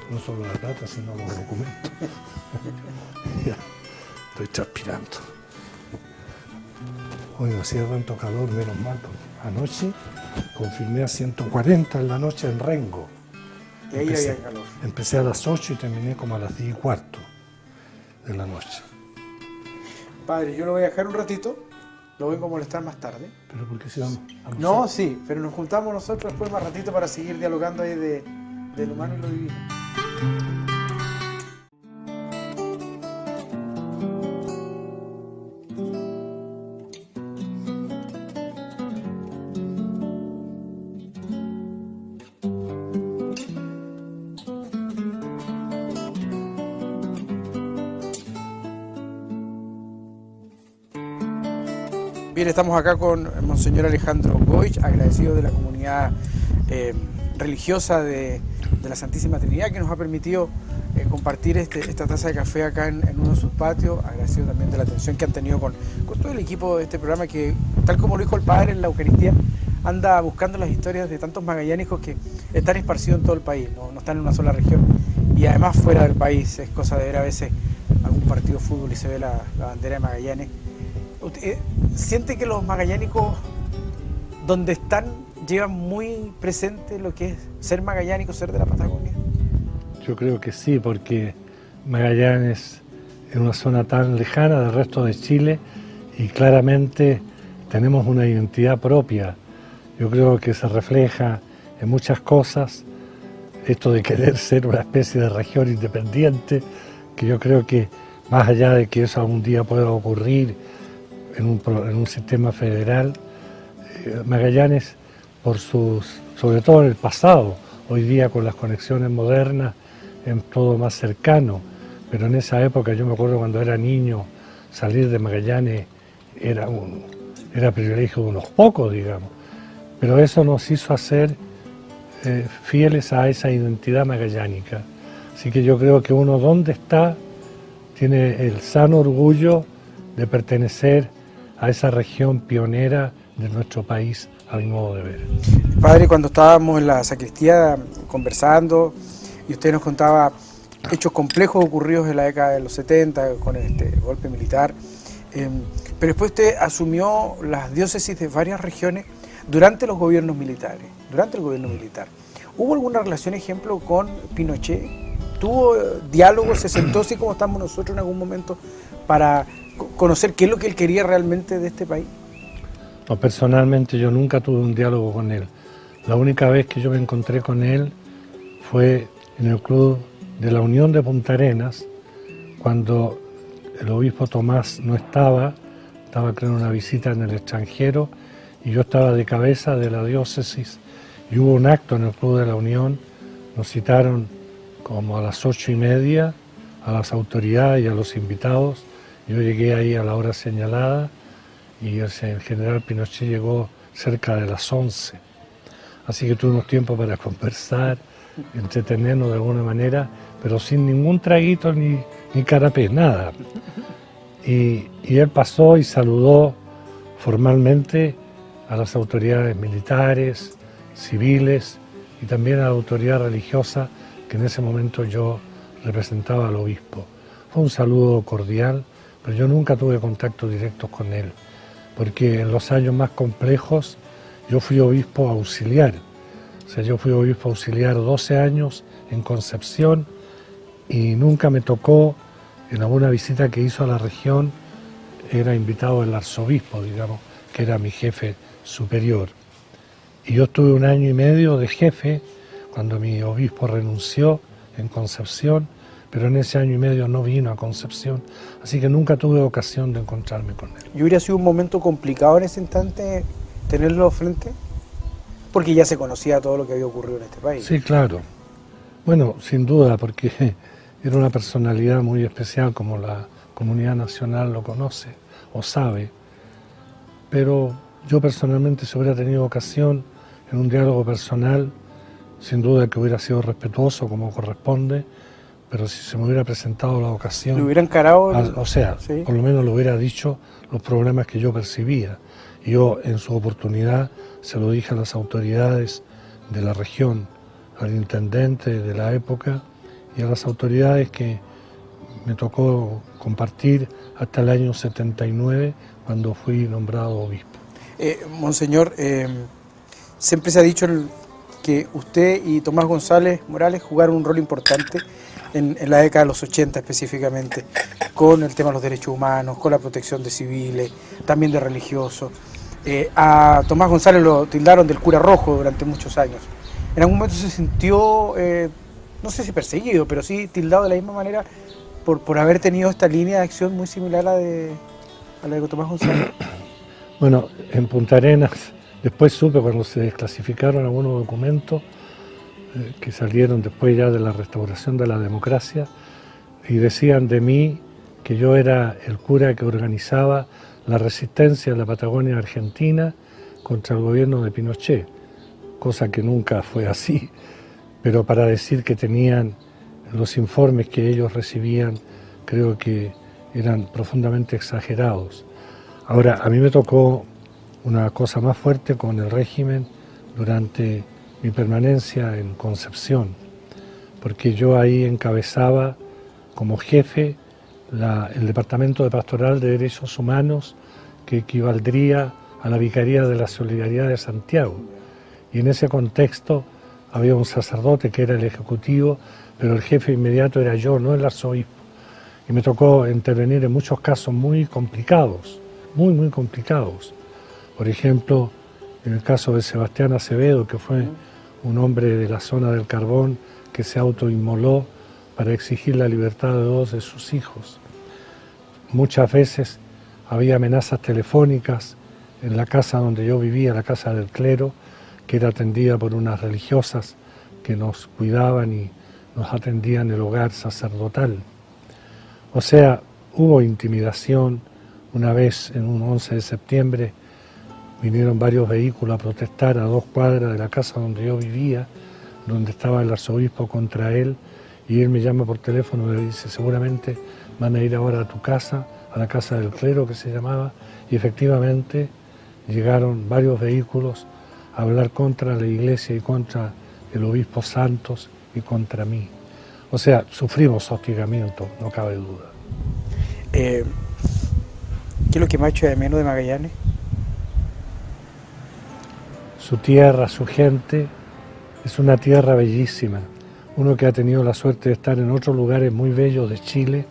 Speaker 3: no solo la plata, sino los documentos. Ya, estoy transpirando. Hoy no hacía tanto calor, menos mal. Anoche confirmé a 140 en la noche en Rengo.
Speaker 1: Y ahí había calor.
Speaker 3: Empecé a las 8 y terminé como a las 10:15 de la noche.
Speaker 1: Padre, yo lo voy a dejar un ratito, lo vengo a molestar más tarde.
Speaker 3: ¿Pero por qué se van a
Speaker 1: No, sí, pero nos juntamos nosotros después más ratito para seguir dialogando ahí de lo humano y lo divino. Bien, estamos acá con Monseñor Alejandro Goich, agradecido de la comunidad religiosa de la Santísima Trinidad, que nos ha permitido compartir esta taza de café acá en uno de sus patios, agradecido también de la atención que han tenido con todo el equipo de este programa que, tal como lo dijo el Padre en la Eucaristía, anda buscando las historias de tantos magallánicos que están esparcidos en todo el país, no están en una sola región, y además fuera del país. Es cosa de ver a veces algún partido de fútbol y se ve la bandera de Magallanes. ¿Usted siente que los magallánicos, donde están, llevan muy presente lo que es ser magallánico, ser de la Patagonia?
Speaker 3: Yo creo que sí, porque Magallanes es una zona tan lejana del resto de Chile y claramente tenemos una identidad propia. Yo creo que se refleja en muchas cosas esto de querer ser una especie de región independiente, que yo creo que más allá de que eso algún día pueda ocurrir en un sistema federal, Magallanes, sobre todo en el pasado, hoy día con las conexiones modernas, es todo más cercano, pero en esa época yo me acuerdo cuando era niño, salir de Magallanes era privilegio de unos pocos, digamos, pero eso nos hizo hacer fieles a esa identidad magallánica. Así que yo creo que uno donde está tiene el sano orgullo de pertenecer a esa región pionera de nuestro país, a mi modo de ver.
Speaker 1: Padre, cuando estábamos en la sacristía conversando y usted nos contaba hechos complejos ocurridos en la década de los 70 con este golpe militar, pero después usted asumió las diócesis de varias regiones durante los gobiernos militares, durante el gobierno militar. ¿Hubo alguna relación, ejemplo, con Pinochet? ¿Tuvo diálogo? ¿Se sentó así como estamos nosotros en algún momento para conocer qué es lo que él quería realmente de este país?
Speaker 3: No, personalmente yo nunca tuve un diálogo con él. La única vez que yo me encontré con él fue en el club de la Unión de Punta Arenas, cuando el obispo Tomás no estaba creo en una visita en el extranjero, y yo estaba de cabeza de la diócesis, y hubo un acto en el club de la Unión. Nos citaron como a las 8:30 a las autoridades y a los invitados. Yo llegué ahí a la hora señalada y el general Pinochet llegó cerca de las 11. Así que tuvimos tiempo para conversar, entretenernos de alguna manera, pero sin ningún traguito ni canapé, nada. Y él pasó y saludó formalmente a las autoridades militares, civiles y también a la autoridad religiosa que en ese momento yo representaba al obispo. Fue un saludo cordial, pero yo nunca tuve contactos directos con él, porque en los años más complejos yo fui obispo auxiliar. O sea, yo fui obispo auxiliar 12 años en Concepción y nunca me tocó, en alguna visita que hizo a la región, era invitado el arzobispo, digamos, que era mi jefe superior. Y yo estuve 1 año y medio de jefe cuando mi obispo renunció en Concepción, pero en ese año y medio no vino a Concepción, así que nunca tuve ocasión de encontrarme con él.
Speaker 1: ¿Y hubiera sido un momento complicado en ese instante tenerlo frente? Porque ya se conocía todo lo que había ocurrido en este país.
Speaker 3: Sí, claro. Bueno, sin duda, porque era una personalidad muy especial, como la comunidad nacional lo conoce o sabe. Pero yo personalmente, si hubiera tenido ocasión en un diálogo personal, sin duda que hubiera sido respetuoso como corresponde, pero si se me hubiera presentado la ocasión...
Speaker 1: ¿Lo hubiera encarado?
Speaker 3: O sea, ¿sí? Por lo menos le hubiera dicho los problemas que yo percibía. Y yo, en su oportunidad, se lo dije a las autoridades de la región, al intendente de la época y a las autoridades que me tocó compartir hasta el año 79, cuando fui nombrado obispo.
Speaker 1: Monseñor, siempre se ha dicho que usted y Tomás González Morales jugaron un rol importante en la década de los 80 específicamente, con el tema de los derechos humanos, con la protección de civiles, también de religiosos. A Tomás González lo tildaron del cura rojo durante muchos años. En algún momento se sintió, no sé si perseguido, pero sí tildado de la misma manera por haber tenido esta línea de acción muy similar a la de Tomás González.
Speaker 3: Bueno, en Punta Arenas, después supe cuando se desclasificaron algunos documentos que salieron después ya de la restauración de la democracia, y decían de mí que yo era el cura que organizaba la resistencia en la Patagonia Argentina contra el gobierno de Pinochet, cosa que nunca fue así, pero para decir que tenían los informes que ellos recibían, creo que eran profundamente exagerados. Ahora, a mí me tocó una cosa más fuerte con el régimen durante mi permanencia en Concepción, porque yo ahí encabezaba como jefe el Departamento de Pastoral de Derechos Humanos, que equivaldría a la Vicaría de la Solidaridad de Santiago. Y en ese contexto había un sacerdote que era el ejecutivo, pero el jefe inmediato era yo, no el arzobispo. Y me tocó intervenir en muchos casos muy complicados, muy complicados. Por ejemplo, en el caso de Sebastián Acevedo, que fue un hombre de la zona del Carbón que se autoinmoló para exigir la libertad de 2 de sus hijos. Muchas veces había amenazas telefónicas en la casa donde yo vivía, la casa del clero, que era atendida por unas religiosas que nos cuidaban y nos atendían en el hogar sacerdotal. O sea, hubo intimidación. Una vez, en un 11 de septiembre, vinieron varios vehículos a protestar a 2 cuadras de la casa donde yo vivía, donde estaba el arzobispo contra él, y él me llama por teléfono y me dice, seguramente van a ir ahora a tu casa, a la casa del clero que se llamaba, y efectivamente llegaron varios vehículos a hablar contra la iglesia y contra el obispo Santos y contra mí. O sea, sufrimos hostigamiento, no cabe duda.
Speaker 1: ¿Qué es lo que me ha hecho de menos de Magallanes?
Speaker 3: Su tierra, su gente, es una tierra bellísima. Uno que ha tenido la suerte de estar en otros lugares muy bellos de Chile,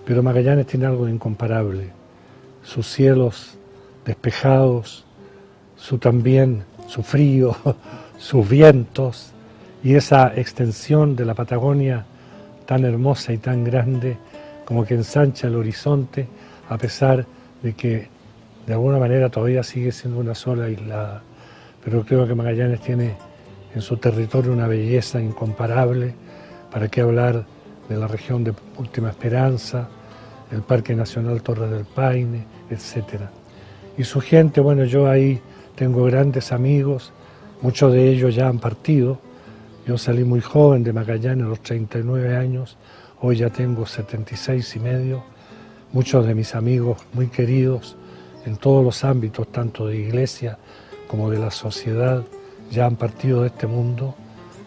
Speaker 3: pero Magallanes tiene algo incomparable. Sus cielos despejados, su frío, sus vientos y esa extensión de la Patagonia tan hermosa y tan grande, como que ensancha el horizonte, a pesar de que de alguna manera todavía sigue siendo una sola isla. Pero creo que Magallanes tiene en su territorio una belleza incomparable. ¿Para qué hablar de la región de Última Esperanza, el Parque Nacional Torres del Paine, etcétera? Y su gente, bueno, yo ahí tengo grandes amigos, muchos de ellos ya han partido. Yo salí muy joven de Magallanes a los 39 años, hoy ya tengo 76 y medio. Muchos de mis amigos muy queridos en todos los ámbitos, tanto de iglesia como de la sociedad, ya han partido de este mundo.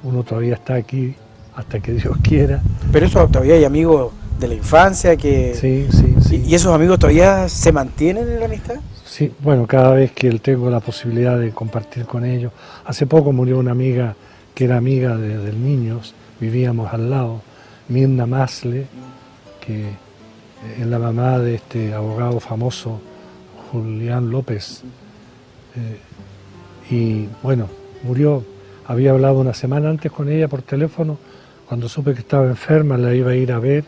Speaker 3: Uno todavía está aquí hasta que Dios quiera.
Speaker 1: Pero eso todavía hay amigos de la infancia que...
Speaker 3: Sí.
Speaker 1: ¿Y esos amigos todavía se mantienen en la amistad?
Speaker 3: Sí, bueno, cada vez que tengo la posibilidad de compartir con ellos. Hace poco murió una amiga que era amiga de niños, vivíamos al lado, Mirna Masle, que es la mamá de este abogado famoso Julián López. Y bueno, murió. Había hablado una semana antes con ella por teléfono. Cuando supe que estaba enferma la iba a ir a ver,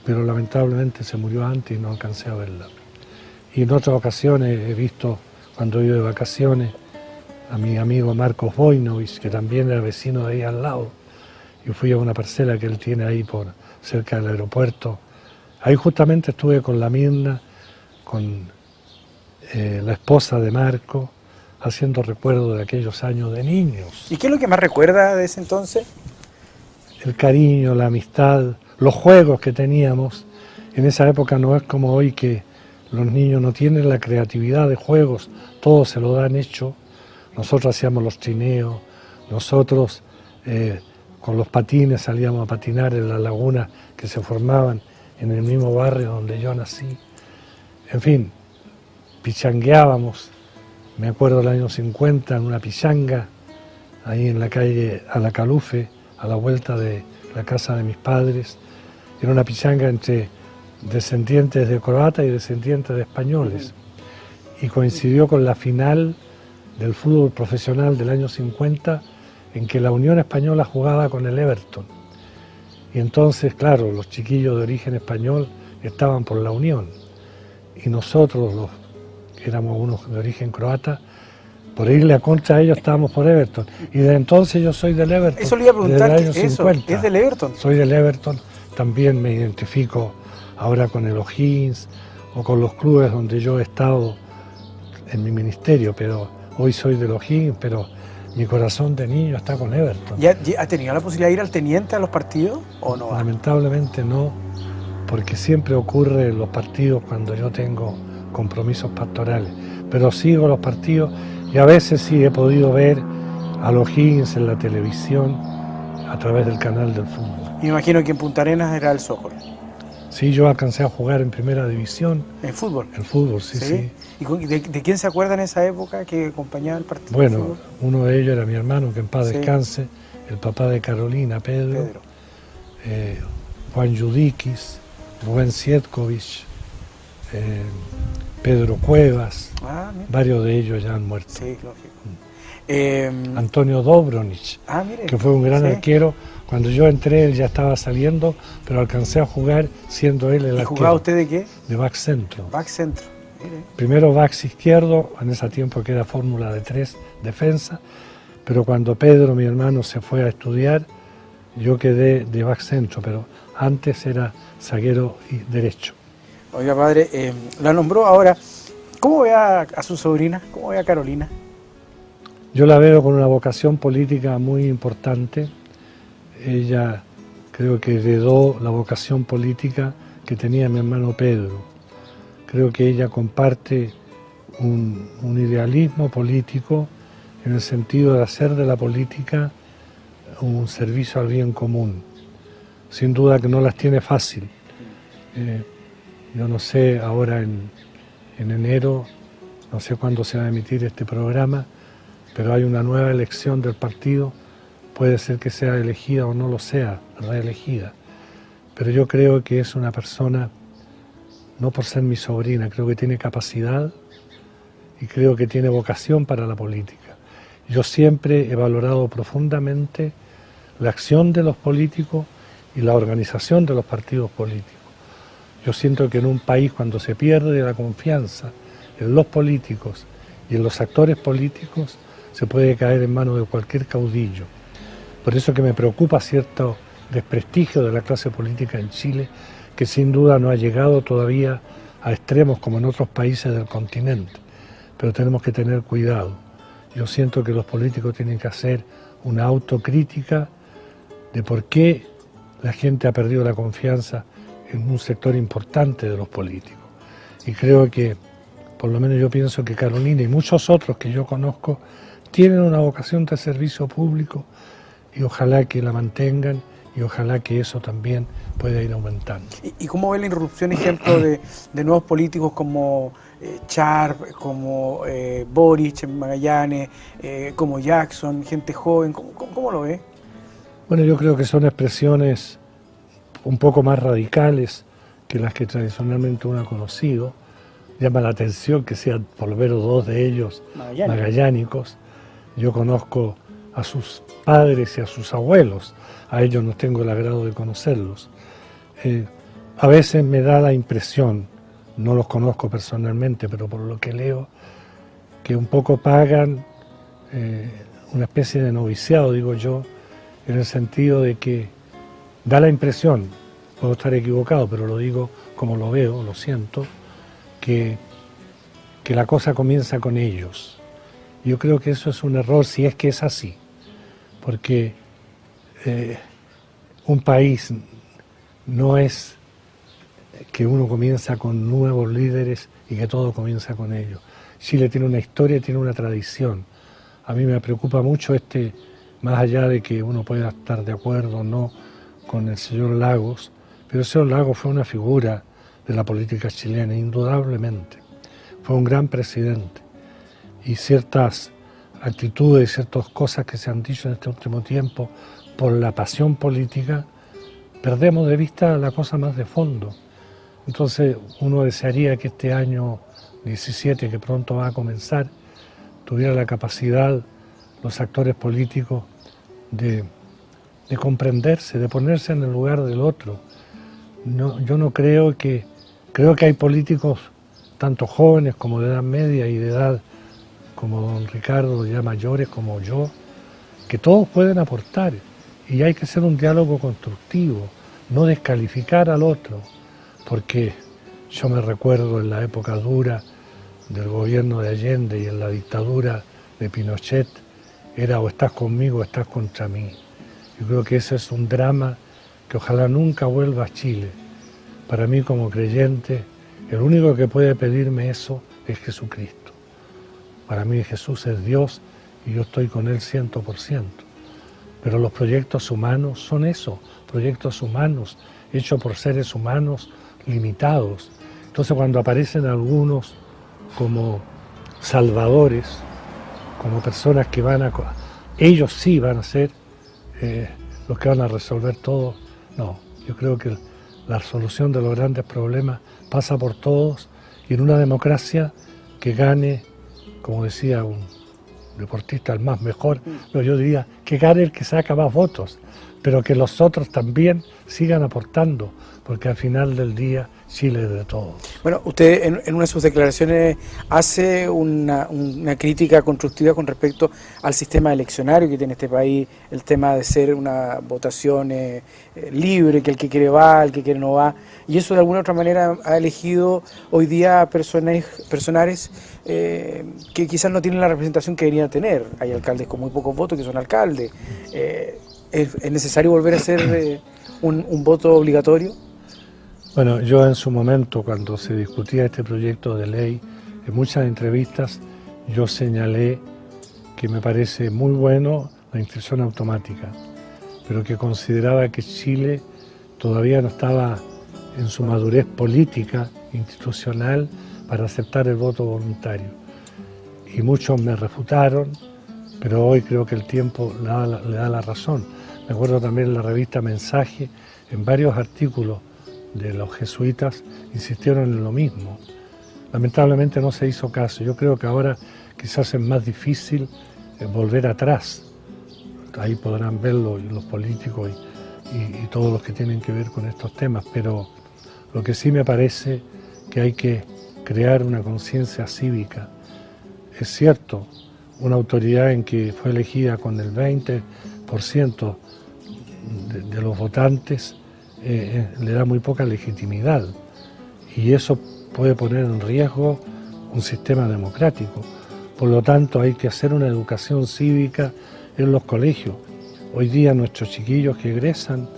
Speaker 3: pero lamentablemente se murió antes y no alcancé a verla. Y en otras ocasiones he visto, cuando he ido de vacaciones, a mi amigo Marcos Boinovich, que también era vecino de ahí al lado, y fui a una parcela que él tiene ahí por cerca del aeropuerto. Ahí justamente estuve con la Mirna, con la esposa de Marco, haciendo recuerdo de aquellos años de niños.
Speaker 1: ¿Y qué es lo que más recuerda de ese entonces?
Speaker 3: El cariño, la amistad, los juegos que teníamos. En esa época no es como hoy que los niños no tienen la creatividad de juegos, todo se lo dan hecho. Nosotros hacíamos los trineos, nosotros con los patines salíamos a patinar en las lagunas que se formaban en el mismo barrio donde yo nací. En fin, pichangueábamos. Me acuerdo del año 50 en una pichanga, ahí en la calle Alacalufe, a la vuelta de la casa de mis padres. Era una pichanga entre descendientes de croatas y descendientes de españoles. Y coincidió con la final del fútbol profesional del año 50, en que la Unión Española jugaba con el Everton. Y entonces, claro, los chiquillos de origen español estaban por la Unión. Y nosotros, los que éramos unos de origen croata, por irle a contra a ellos estábamos por Everton. Y desde entonces yo soy del Everton.
Speaker 1: Eso le iba a preguntar,
Speaker 3: desde el año
Speaker 1: eso,
Speaker 3: 50.
Speaker 1: ¿es del Everton?
Speaker 3: Soy del Everton, también me identifico ahora con el O'Higgins o con los clubes donde yo he estado en mi ministerio, pero hoy soy del O'Higgins, pero mi corazón de niño está con Everton.
Speaker 1: ¿Ya ha tenido la posibilidad de ir al Teniente a los partidos o no?
Speaker 3: Lamentablemente no, porque siempre ocurre en los partidos cuando yo tengo compromisos pastorales, pero sigo los partidos y a veces sí he podido ver a los O'Higgins en la televisión a través del canal del fútbol.
Speaker 1: Y me imagino que en Punta Arenas era el Sokol.
Speaker 3: Sí, yo alcancé a jugar en primera división.
Speaker 1: ¿En fútbol?
Speaker 3: En fútbol, sí.
Speaker 1: ¿Y de quién se acuerda en esa época que acompañaba el partido?
Speaker 3: Bueno, uno de ellos era mi hermano, que en paz descanse, el papá de Carolina, Pedro. Juan Yudiquis, Rubén Sietkovich, Pedro Cuevas, varios de ellos ya han muerto.
Speaker 1: Sí, lógico.
Speaker 3: Antonio Dobronich, que fue un gran arquero. Cuando yo entré él ya estaba saliendo, pero alcancé a jugar siendo él el arquero.
Speaker 1: ¿Y jugaba usted de qué?
Speaker 3: De back centro.
Speaker 1: Back centro. Mire.
Speaker 3: Primero back izquierdo, en ese tiempo que era fórmula de 3, defensa, pero cuando Pedro, mi hermano, se fue a estudiar, yo quedé de back centro, pero antes era zaguero y derecho.
Speaker 1: Oiga, padre, la nombró ahora. ¿Cómo ve a su sobrina? ¿Cómo ve a Carolina?
Speaker 3: Yo la veo con una vocación política muy importante. Ella creo que heredó la vocación política que tenía mi hermano Pedro. Creo que ella comparte un idealismo político en el sentido de hacer de la política un servicio al bien común. Sin duda que no las tiene fácil. Yo no sé, ahora en enero, no sé cuándo se va a emitir este programa, pero hay una nueva elección del partido. Puede ser que sea elegida o no lo sea, reelegida. Pero yo creo que es una persona, no por ser mi sobrina, creo que tiene capacidad y creo que tiene vocación para la política. Yo siempre he valorado profundamente la acción de los políticos y la organización de los partidos políticos. Yo siento que en un país, cuando se pierde la confianza en los políticos y en los actores políticos, se puede caer en manos de cualquier caudillo. Por eso que me preocupa cierto desprestigio de la clase política en Chile, que sin duda no ha llegado todavía a extremos como en otros países del continente. Pero tenemos que tener cuidado. Yo siento que los políticos tienen que hacer una autocrítica de por qué la gente ha perdido la confianza en un sector importante de los políticos. Y creo que, por lo menos yo pienso que Carolina y muchos otros que yo conozco tienen una vocación de servicio público y ojalá que la mantengan y ojalá que eso también pueda ir aumentando.
Speaker 1: ¿Y cómo ve la irrupción, ejemplo, de nuevos políticos como Sharp, como Boric en Magallanes, como Jackson, gente joven? ¿Cómo lo ve?
Speaker 3: Bueno, yo creo que son expresiones un poco más radicales que las que tradicionalmente uno ha conocido. Llama la atención que sean por lo menos 2 de ellos magallánicos. Yo conozco a sus padres y a sus abuelos, a ellos no tengo el agrado de conocerlos. A veces me da la impresión, no los conozco personalmente, pero por lo que leo, que un poco pagan una especie de noviciado, digo yo, en el sentido de que da la impresión, puedo estar equivocado, pero lo digo como lo veo, lo siento, que la cosa comienza con ellos. Yo creo que eso es un error si es que es así, porque un país no es que uno comienza con nuevos líderes y que todo comienza con ellos. Chile tiene una historia, tiene una tradición. A mí me preocupa mucho más allá de que uno pueda estar de acuerdo o no con el señor Lagos, pero el señor Lagos fue una figura de la política chilena, indudablemente. Fue un gran presidente y ciertas actitudes, ciertas cosas que se han dicho en este último tiempo por la pasión política, perdemos de vista la cosa más de fondo. Entonces uno desearía que este año 17, que pronto va a comenzar, tuviera la capacidad los actores políticos de comprenderse, de ponerse en el lugar del otro. Yo no creo que hay políticos, tanto jóvenes como de edad media y de edad como don Ricardo, ya mayores como yo, que todos pueden aportar y hay que hacer un diálogo constructivo, no descalificar al otro, porque yo me recuerdo en la época dura del gobierno de Allende y en la dictadura de Pinochet, era o estás conmigo o estás contra mí. Yo creo que ese es un drama que ojalá nunca vuelva a Chile. Para mí como creyente, el único que puede pedirme eso es Jesucristo. Para mí Jesús es Dios y yo estoy con Él 100%. Pero los proyectos humanos son eso, proyectos humanos, hechos por seres humanos limitados. Entonces cuando aparecen algunos como salvadores, como personas que ellos sí van a ser los que van a resolver todo, no, yo creo que la solución de los grandes problemas pasa por todos y en una democracia que gane, como decía un deportista, el más mejor, no, yo diría que gane el que saca más votos, pero que los otros también sigan aportando, porque al final del día Chile es de todos.
Speaker 1: Bueno, usted en una de sus declaraciones hace una crítica constructiva con respecto al sistema eleccionario que tiene este país, el tema de ser una votación libre, que el que quiere va, el que quiere no va, y eso de alguna u otra manera ha elegido hoy día personajes que quizás no tienen la representación que deberían tener. Hay alcaldes con muy pocos votos que son alcaldes. ¿Es necesario volver a hacer un voto obligatorio?
Speaker 3: Bueno, yo en su momento, cuando se discutía este proyecto de ley, en muchas entrevistas yo señalé que me parece muy bueno la inscripción automática, pero que consideraba que Chile todavía no estaba en su madurez política, institucional, para aceptar el voto voluntario. Y muchos me refutaron, pero hoy creo que el tiempo le da la razón. Me acuerdo también en la revista Mensaje, en varios artículos de los jesuitas insistieron en lo mismo. Lamentablemente no se hizo caso. Yo creo que ahora quizás es más difícil volver atrás. Ahí podrán verlo los políticos y todos los que tienen que ver con estos temas, pero lo que sí me parece que hay que crear una conciencia cívica. Es cierto, una autoridad en que fue elegida con el 20% de los votantes le da muy poca legitimidad y eso puede poner en riesgo un sistema democrático. Por lo tanto, hay que hacer una educación cívica en los colegios. Hoy día nuestros chiquillos que egresan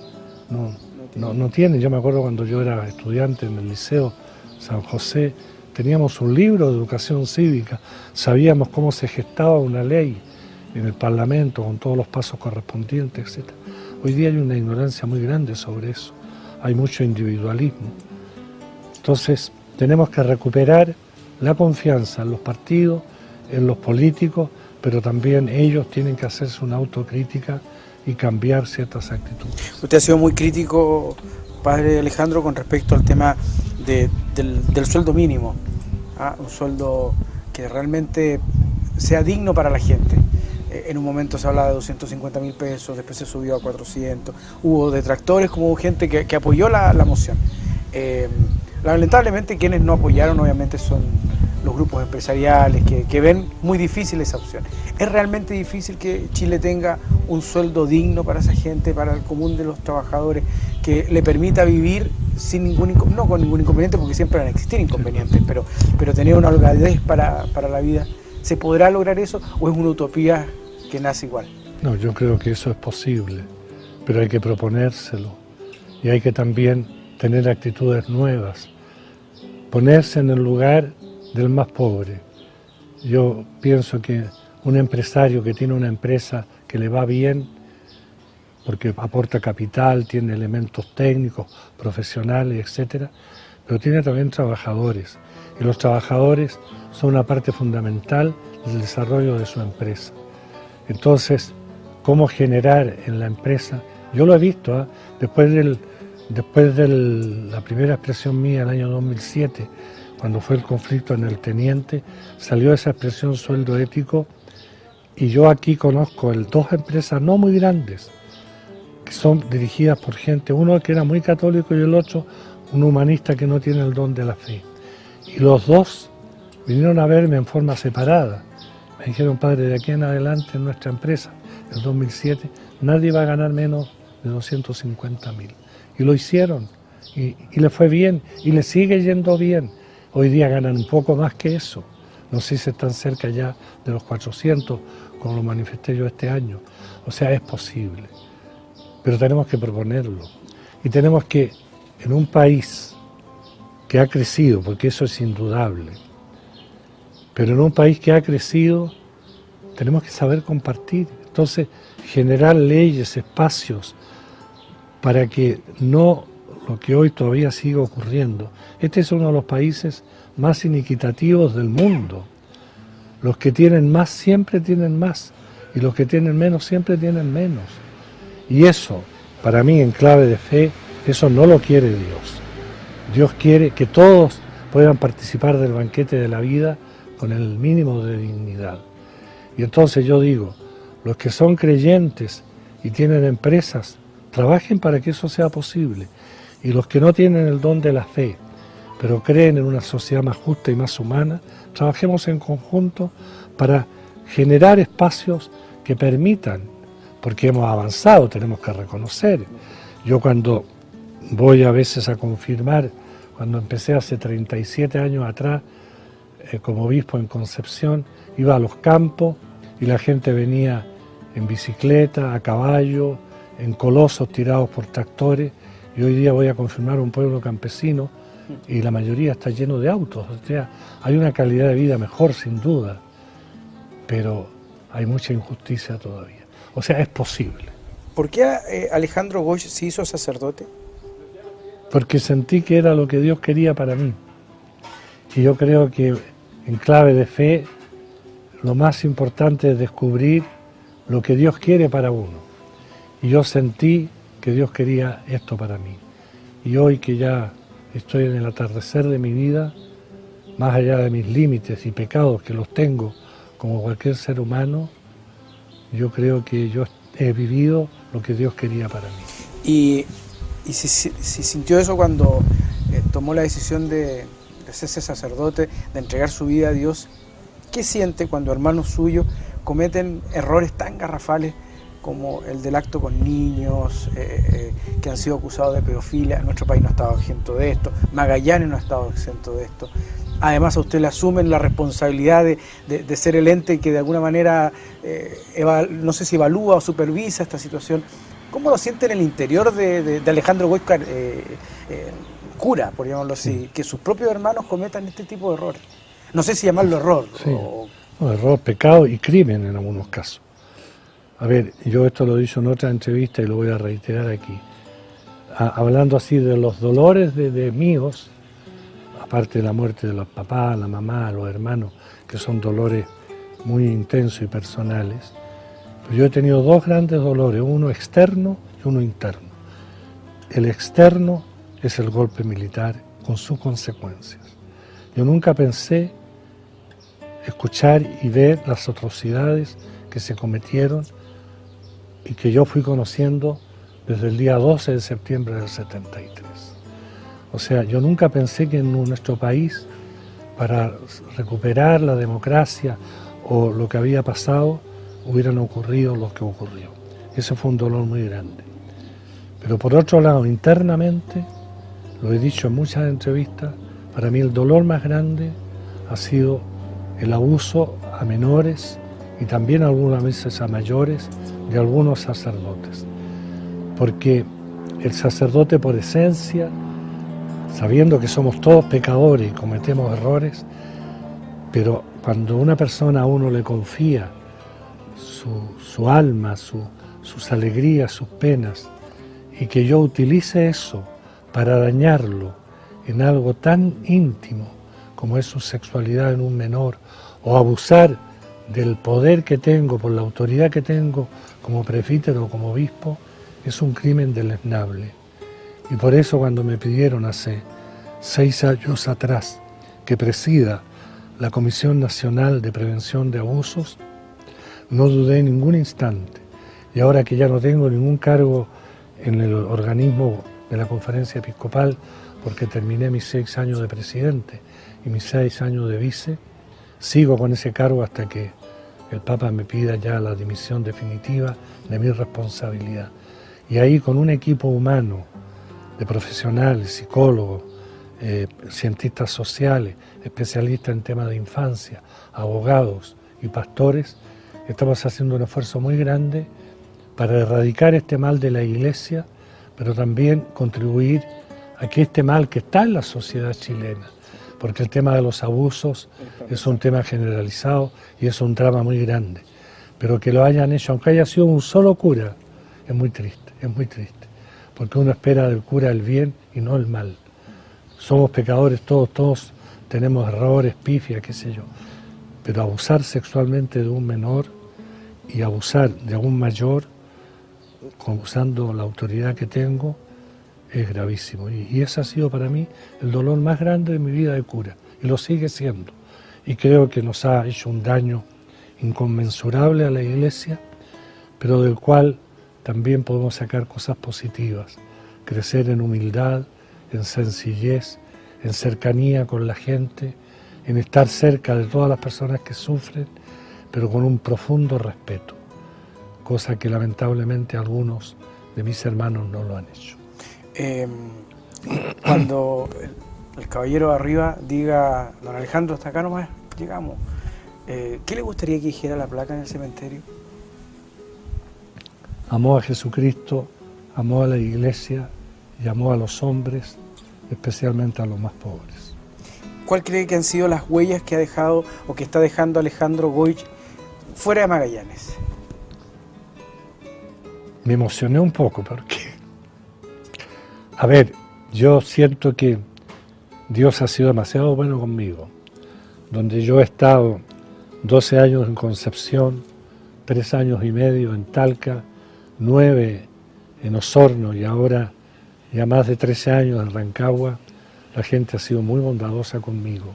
Speaker 3: no tienen. Yo me acuerdo cuando yo era estudiante en el Liceo San José, teníamos un libro de educación cívica, sabíamos cómo se gestaba una ley en el Parlamento con todos los pasos correspondientes, etc. Hoy día hay una ignorancia muy grande sobre eso, hay mucho individualismo. Entonces tenemos que recuperar la confianza en los partidos, en los políticos, pero también ellos tienen que hacerse una autocrítica y cambiar ciertas actitudes.
Speaker 1: Usted ha sido muy crítico padre Alejandro, con respecto al tema del sueldo mínimo, un sueldo que realmente sea digno para la gente. En un momento se hablaba de 250.000 pesos, después se subió a 400, hubo detractores como hubo gente que apoyó la moción. Lamentablemente quienes no apoyaron obviamente son los grupos empresariales que ven muy difícil esa opción. ¿Es realmente difícil que Chile tenga un sueldo digno para esa gente, para el común de los trabajadores, que le permita vivir sin no con ningún inconveniente, porque siempre van a existir inconvenientes, pero tener una holgadez para la vida? ¿Se podrá lograr eso o es una utopía que nace igual?
Speaker 3: No, yo creo que eso es posible, pero hay que proponérselo y hay que también tener actitudes nuevas, ponerse en el lugar del más pobre. Yo pienso que un empresario que tiene una empresa que le va bien, porque aporta capital, tiene elementos técnicos, profesionales, etcétera, pero tiene también trabajadores, y los trabajadores son una parte fundamental del desarrollo de su empresa. Entonces, ¿cómo generar en la empresa? Yo lo he visto, después de la primera expresión mía en el año 2007, cuando fue el conflicto en el Teniente, salió esa expresión sueldo ético, y yo aquí conozco dos empresas no muy grandes, que son dirigidas por gente, uno que era muy católico y el otro un humanista que no tiene el don de la fe. Y los dos vinieron a verme en forma separada. Me dijeron: padre, de aquí en adelante en nuestra empresa, en el 2007, nadie va a ganar menos de 250.000. Y lo hicieron, y le fue bien, y le sigue yendo bien. Hoy día ganan un poco más que eso. No sé si están cerca ya de los 400, como lo manifesté yo este año. O sea, es posible. Pero tenemos que proponerlo. Y tenemos que, en un país que ha crecido, porque eso es indudable, pero en un país que ha crecido, tenemos que saber compartir. Entonces, generar leyes, espacios, para que no lo que hoy todavía sigue ocurriendo. Este es uno de los países más inequitativos del mundo. Los que tienen más siempre tienen más, y los que tienen menos siempre tienen menos. Y eso, para mí, en clave de fe, eso no lo quiere Dios. Dios quiere que todos puedan participar del banquete de la vida con el mínimo de dignidad. Y entonces yo digo, los que son creyentes y tienen empresas, trabajen para que eso sea posible. Y los que no tienen el don de la fe, pero creen en una sociedad más justa y más humana, trabajemos en conjunto para generar espacios que permitan, porque hemos avanzado, tenemos que reconocer. Yo cuando voy a veces a confirmar, cuando empecé hace 37 años atrás, como obispo en Concepción, iba a los campos y la gente venía en bicicleta, a caballo, en colosos tirados por tractores, y hoy día voy a confirmar un pueblo campesino y la mayoría está lleno de autos. O sea, hay una calidad de vida mejor, sin duda, pero hay mucha injusticia todavía. O sea, es posible.
Speaker 1: ¿Por qué Alejandro Goich se hizo sacerdote?
Speaker 3: Porque sentí que era lo que Dios quería para mí. Y yo creo que en clave de fe, lo más importante es descubrir lo que Dios quiere para uno. Y yo sentí que Dios quería esto para mí. Y hoy que ya estoy en el atardecer de mi vida, más allá de mis límites y pecados, que los tengo como cualquier ser humano, yo creo que yo he vivido lo que Dios quería para mí.
Speaker 1: ¿Y si sintió eso cuando tomó la decisión de hacerse sacerdote, de entregar su vida a Dios? ¿Qué siente cuando hermanos suyos cometen errores tan garrafales como el del acto con niños, que han sido acusados de pedofilia? Nuestro país no ha estado exento de esto, Magallanes no ha estado exento de esto. Además, a usted le asumen la responsabilidad de ser el ente que de alguna manera, no sé si evalúa o supervisa esta situación. ¿Cómo lo siente en el interior de Alejandro Goich, cura, por llamarlo así, que sus propios hermanos cometan este tipo de errores? No sé si llamarlo error.
Speaker 3: Sí. No, error, pecado y crimen en algunos casos. A ver, yo esto lo he dicho en otra entrevista y lo voy a reiterar aquí. Hablando así de los dolores de míos, aparte de la muerte de los papás, la mamá, los hermanos, que son dolores muy intensos y personales, pues yo he tenido dos grandes dolores, uno externo y uno interno. El externo es el golpe militar con sus consecuencias. Yo nunca pensé escuchar y ver las atrocidades que se cometieron y que yo fui conociendo desde el día 12 de septiembre del 73. O sea, yo nunca pensé que en nuestro país, para recuperar la democracia o lo que había pasado, hubieran ocurrido lo que ocurrió. Ese fue un dolor muy grande. Pero por otro lado, internamente, lo he dicho en muchas entrevistas, para mí el dolor más grande ha sido el abuso a menores y también algunas veces a mayores de algunos sacerdotes. Porque el sacerdote por esencia, sabiendo que somos todos pecadores y cometemos errores, pero cuando una persona a uno le confía su alma, sus alegrías, sus penas, y que yo utilice eso para dañarlo en algo tan íntimo como es su sexualidad en un menor, o abusar del poder que tengo, por la autoridad que tengo como presbítero o como obispo, es un crimen deleznable. Y por eso cuando me pidieron hace 6 años atrás que presida la Comisión Nacional de Prevención de Abusos, no dudé en ningún instante. Y ahora que ya no tengo ningún cargo en el organismo de la Conferencia Episcopal, porque terminé mis 6 años de presidente y mis 6 años de vice, sigo con ese cargo hasta que el Papa me pida ya la dimisión definitiva de mi responsabilidad. Y ahí con un equipo humano de profesionales, psicólogos, cientistas sociales, especialistas en temas de infancia, abogados y pastores, estamos haciendo un esfuerzo muy grande para erradicar este mal de la Iglesia, pero también contribuir a que este mal que está en la sociedad chilena, porque el tema de los abusos es un tema generalizado y es un drama muy grande, pero que lo hayan hecho, aunque haya sido un solo cura, es muy triste, porque uno espera del cura el bien y no el mal. Somos pecadores todos tenemos errores, pifias, qué sé yo, pero abusar sexualmente de un menor y abusar de un mayor, usando la autoridad que tengo, es gravísimo. Y ese ha sido para mí el dolor más grande de mi vida de cura, y lo sigue siendo. Y creo que nos ha hecho un daño inconmensurable a la Iglesia, pero del cual también podemos sacar cosas positivas, crecer en humildad, en sencillez, en cercanía con la gente, en estar cerca de todas las personas que sufren, pero con un profundo respeto, cosa que lamentablemente algunos de mis hermanos no lo han hecho.
Speaker 1: Cuando el caballero de arriba diga, don Alejandro, hasta acá nomás llegamos, ¿qué le gustaría que dijera la placa en el cementerio?
Speaker 3: Amó a Jesucristo, amó a la Iglesia y amó a los hombres, especialmente a los más pobres.
Speaker 1: ¿Cuál cree que han sido las huellas que ha dejado o que está dejando Alejandro Goich fuera de Magallanes?
Speaker 3: Me emocioné un poco porque, a ver, yo siento que Dios ha sido demasiado bueno conmigo. Donde yo he estado 12 años en Concepción, 3 años y medio en Talca, 9 en Osorno y ahora ya más de 13 años en Rancagua, la gente ha sido muy bondadosa conmigo.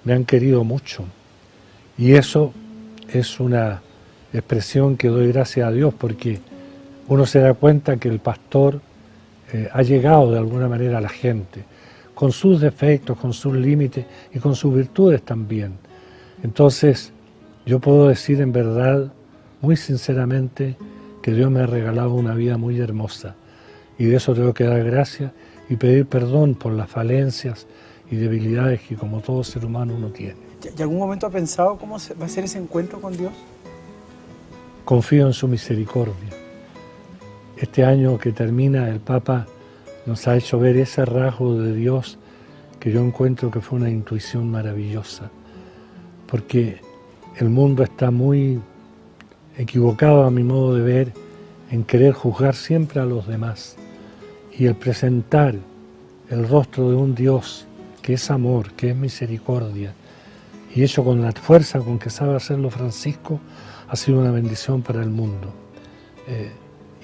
Speaker 3: Me han querido mucho y eso es una expresión que doy gracias a Dios, porque uno se da cuenta que el pastor ha llegado de alguna manera a la gente, con sus defectos, con sus límites y con sus virtudes también. Entonces, yo puedo decir en verdad, muy sinceramente, que Dios me ha regalado una vida muy hermosa, y de eso tengo que dar gracias y pedir perdón por las falencias y debilidades que como todo ser humano uno tiene.
Speaker 1: ¿Y algún momento ha pensado cómo va a ser ese encuentro con Dios?
Speaker 3: Confío en su misericordia. Este año que termina, el Papa nos ha hecho ver ese rasgo de Dios que yo encuentro que fue una intuición maravillosa, porque el mundo está muy equivocado a mi modo de ver en querer juzgar siempre a los demás, y el presentar el rostro de un Dios que es amor, que es misericordia, y eso con la fuerza con que sabe hacerlo Francisco, ha sido una bendición para el mundo.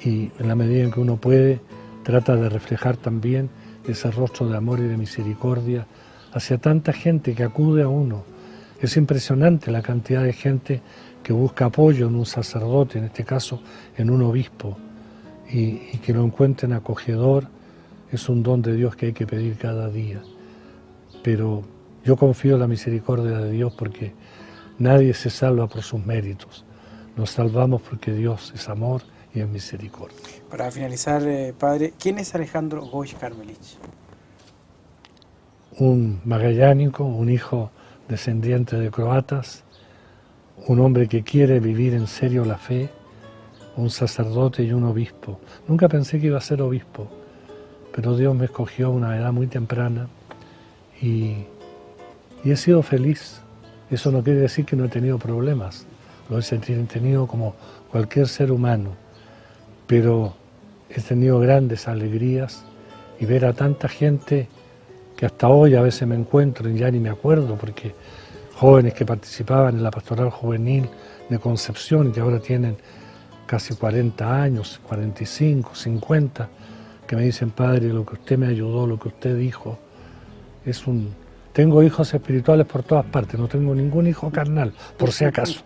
Speaker 3: Y en la medida en que uno puede, trata de reflejar también ese rostro de amor y de misericordia hacia tanta gente que acude a uno. Es impresionante la cantidad de gente que busca apoyo en un sacerdote, en este caso en un obispo, y que lo encuentren acogedor. Es un don de Dios que hay que pedir cada día. Pero yo confío en la misericordia de Dios porque nadie se salva por sus méritos. Nos salvamos porque Dios es amor y es misericordia.
Speaker 1: Para finalizar, padre, ¿quién es Alejandro Goich Karmelich?
Speaker 3: Un magallánico, un hijo descendiente de croatas, un hombre que quiere vivir en serio la fe, un sacerdote y un obispo. Nunca pensé que iba a ser obispo, pero Dios me escogió a una edad muy temprana y he sido feliz. Eso no quiere decir que no he tenido problemas, lo he tenido como cualquier ser humano, pero he tenido grandes alegrías y ver a tanta gente que hasta hoy a veces me encuentro y ya ni me acuerdo, porque jóvenes que participaban en la pastoral juvenil de Concepción y que ahora tienen casi 40 años, 45, 50, que me dicen, padre, lo que usted me ayudó, lo que usted dijo, Tengo hijos espirituales por todas partes, no tengo ningún hijo carnal, por si acaso,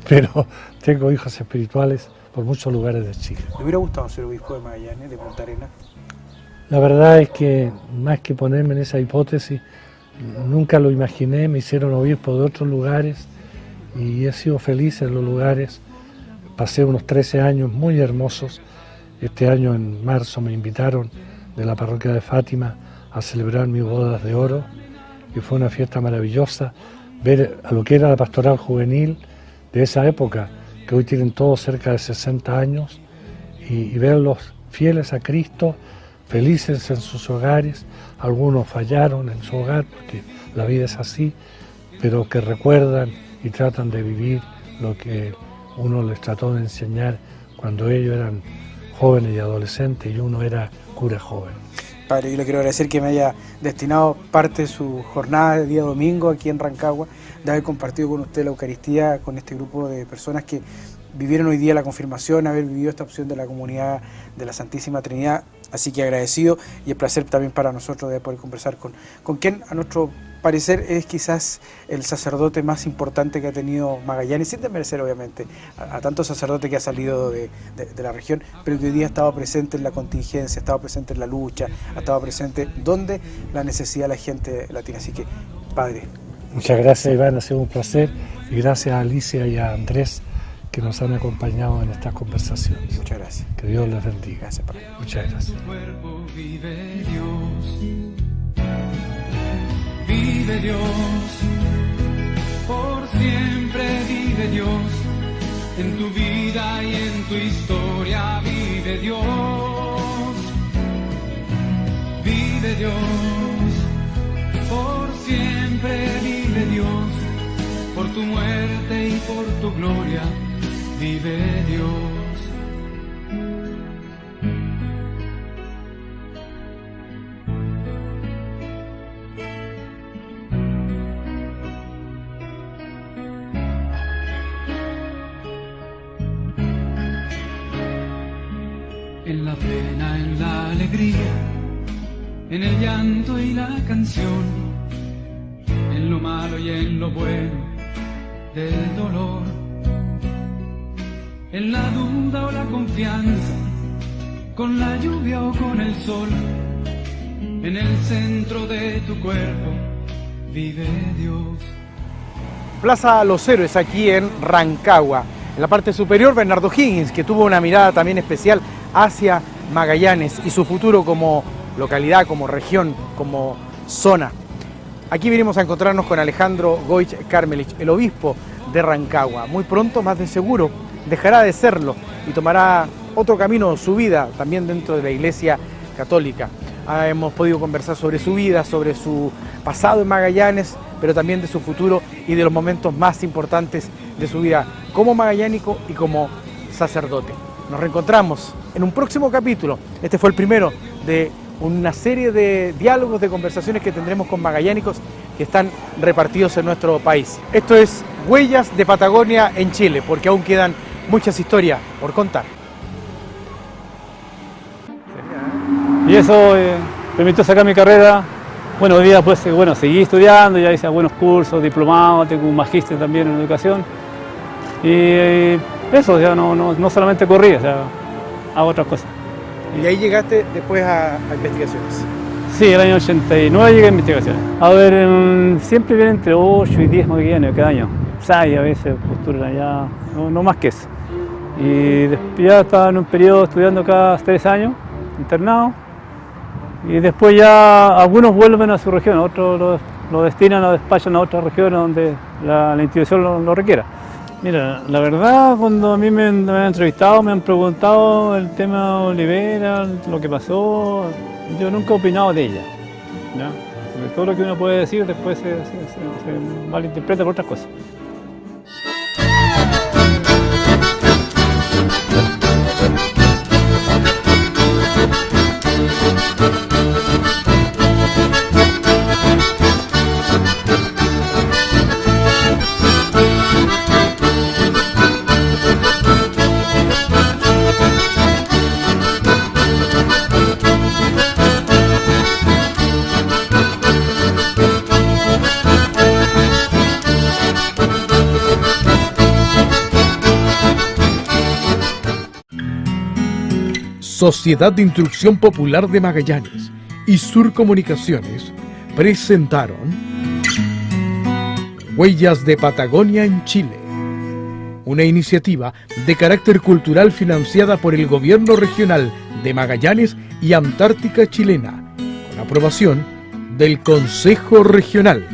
Speaker 3: pero tengo hijos espirituales por muchos lugares de Chile.
Speaker 1: ¿Le hubiera gustado ser obispo de Magallanes, de Punta Arenas?
Speaker 3: La verdad es que, más que ponerme en esa hipótesis, nunca lo imaginé, me hicieron obispo de otros lugares y he sido feliz en los lugares. Pasé unos 13 años muy hermosos. Este año en marzo me invitaron de la parroquia de Fátima a celebrar mis bodas de oro y fue una fiesta maravillosa ver a lo que era la pastoral juvenil de esa época, que hoy tienen todos cerca de 60 años, y verlos fieles a Cristo, felices en sus hogares. Algunos fallaron en su hogar porque la vida es así, pero que recuerdan y tratan de vivir lo que uno les trató de enseñar cuando ellos eran jóvenes y adolescentes y uno era cura joven.
Speaker 1: Padre, yo le quiero agradecer que me haya destinado parte de su jornada de día domingo aquí en Rancagua, de haber compartido con usted la Eucaristía, con este grupo de personas que vivieron hoy día la confirmación, haber vivido esta opción de la comunidad de la Santísima Trinidad. Así que agradecido, y el placer también para nosotros de poder conversar con quien, a nuestro parecer, es quizás el sacerdote más importante que ha tenido Magallanes, sin desmerecer obviamente a tantos sacerdotes que ha salido de la región, pero que hoy día ha estado presente en la contingencia, ha estado presente en la lucha, ha estado presente donde la necesidad de la gente latina. Así que, padre.
Speaker 3: Muchas gracias, Iván, ha sido un placer, y gracias a Alicia y a Andrés que nos han acompañado en estas conversaciones.
Speaker 1: Muchas gracias.
Speaker 3: Que Dios les bendiga.
Speaker 1: Gracias, padre.
Speaker 3: Muchas gracias.
Speaker 5: Vive Dios, por siempre vive Dios, en tu vida y en tu historia vive Dios. Vive Dios, por siempre vive Dios, por tu muerte y por tu gloria vive Dios. En la pena, en la alegría, en el llanto y la canción, en lo malo y en lo bueno del dolor, en la duda o la confianza, con la lluvia o con el sol, en el centro de tu cuerpo vive Dios.
Speaker 1: Plaza Los Héroes, aquí en Rancagua. En la parte superior, Bernardo Higgins, que tuvo una mirada también especial hacia Magallanes y su futuro como localidad, como región, como zona. Aquí vinimos a encontrarnos con Alejandro Goich Karmelich, el obispo de Rancagua. Muy pronto, más de seguro, dejará de serlo y tomará otro camino, su vida, también dentro de la Iglesia Católica. Hemos podido conversar sobre su vida, sobre su pasado en Magallanes, pero también de su futuro y de los momentos más importantes de su vida como magallánico y como sacerdote. Nos reencontramos en un próximo capítulo. Este fue el primero de una serie de diálogos, de conversaciones que tendremos con magallánicos que están repartidos en nuestro país. Esto es Huellas de Patagonia en Chile, porque aún quedan muchas historias por contar.
Speaker 6: Y eso permitió sacar mi carrera. Bueno, hoy día pues, seguí estudiando, ya hice algunos cursos, diplomados, tengo un magíster también en educación. Y eso, ya no solamente corrí, o sea, hago otras cosas.
Speaker 1: Y ahí llegaste después a investigaciones.
Speaker 6: Sí, el año 89 llegué a investigaciones. A ver, siempre vienen entre 8 y 10 magallanes cada año. 6 a veces postulan allá, no más que eso. Y después ya estaba en un periodo estudiando cada 3 años, internado. Y después ya algunos vuelven a su región, otros lo destinan o despachan a otras regiones donde la institución lo requiera. Mira, la verdad, cuando a mí me han entrevistado, me han preguntado el tema Olivera, lo que pasó, yo nunca he opinado de ella, ¿ya? Porque todo lo que uno puede decir después se malinterpreta por otras cosas.
Speaker 2: Sociedad de Instrucción Popular de Magallanes y Sur Comunicaciones presentaron Huellas de Patagonia en Chile, una iniciativa de carácter cultural financiada por el Gobierno Regional de Magallanes y Antártica Chilena, con aprobación del Consejo Regional.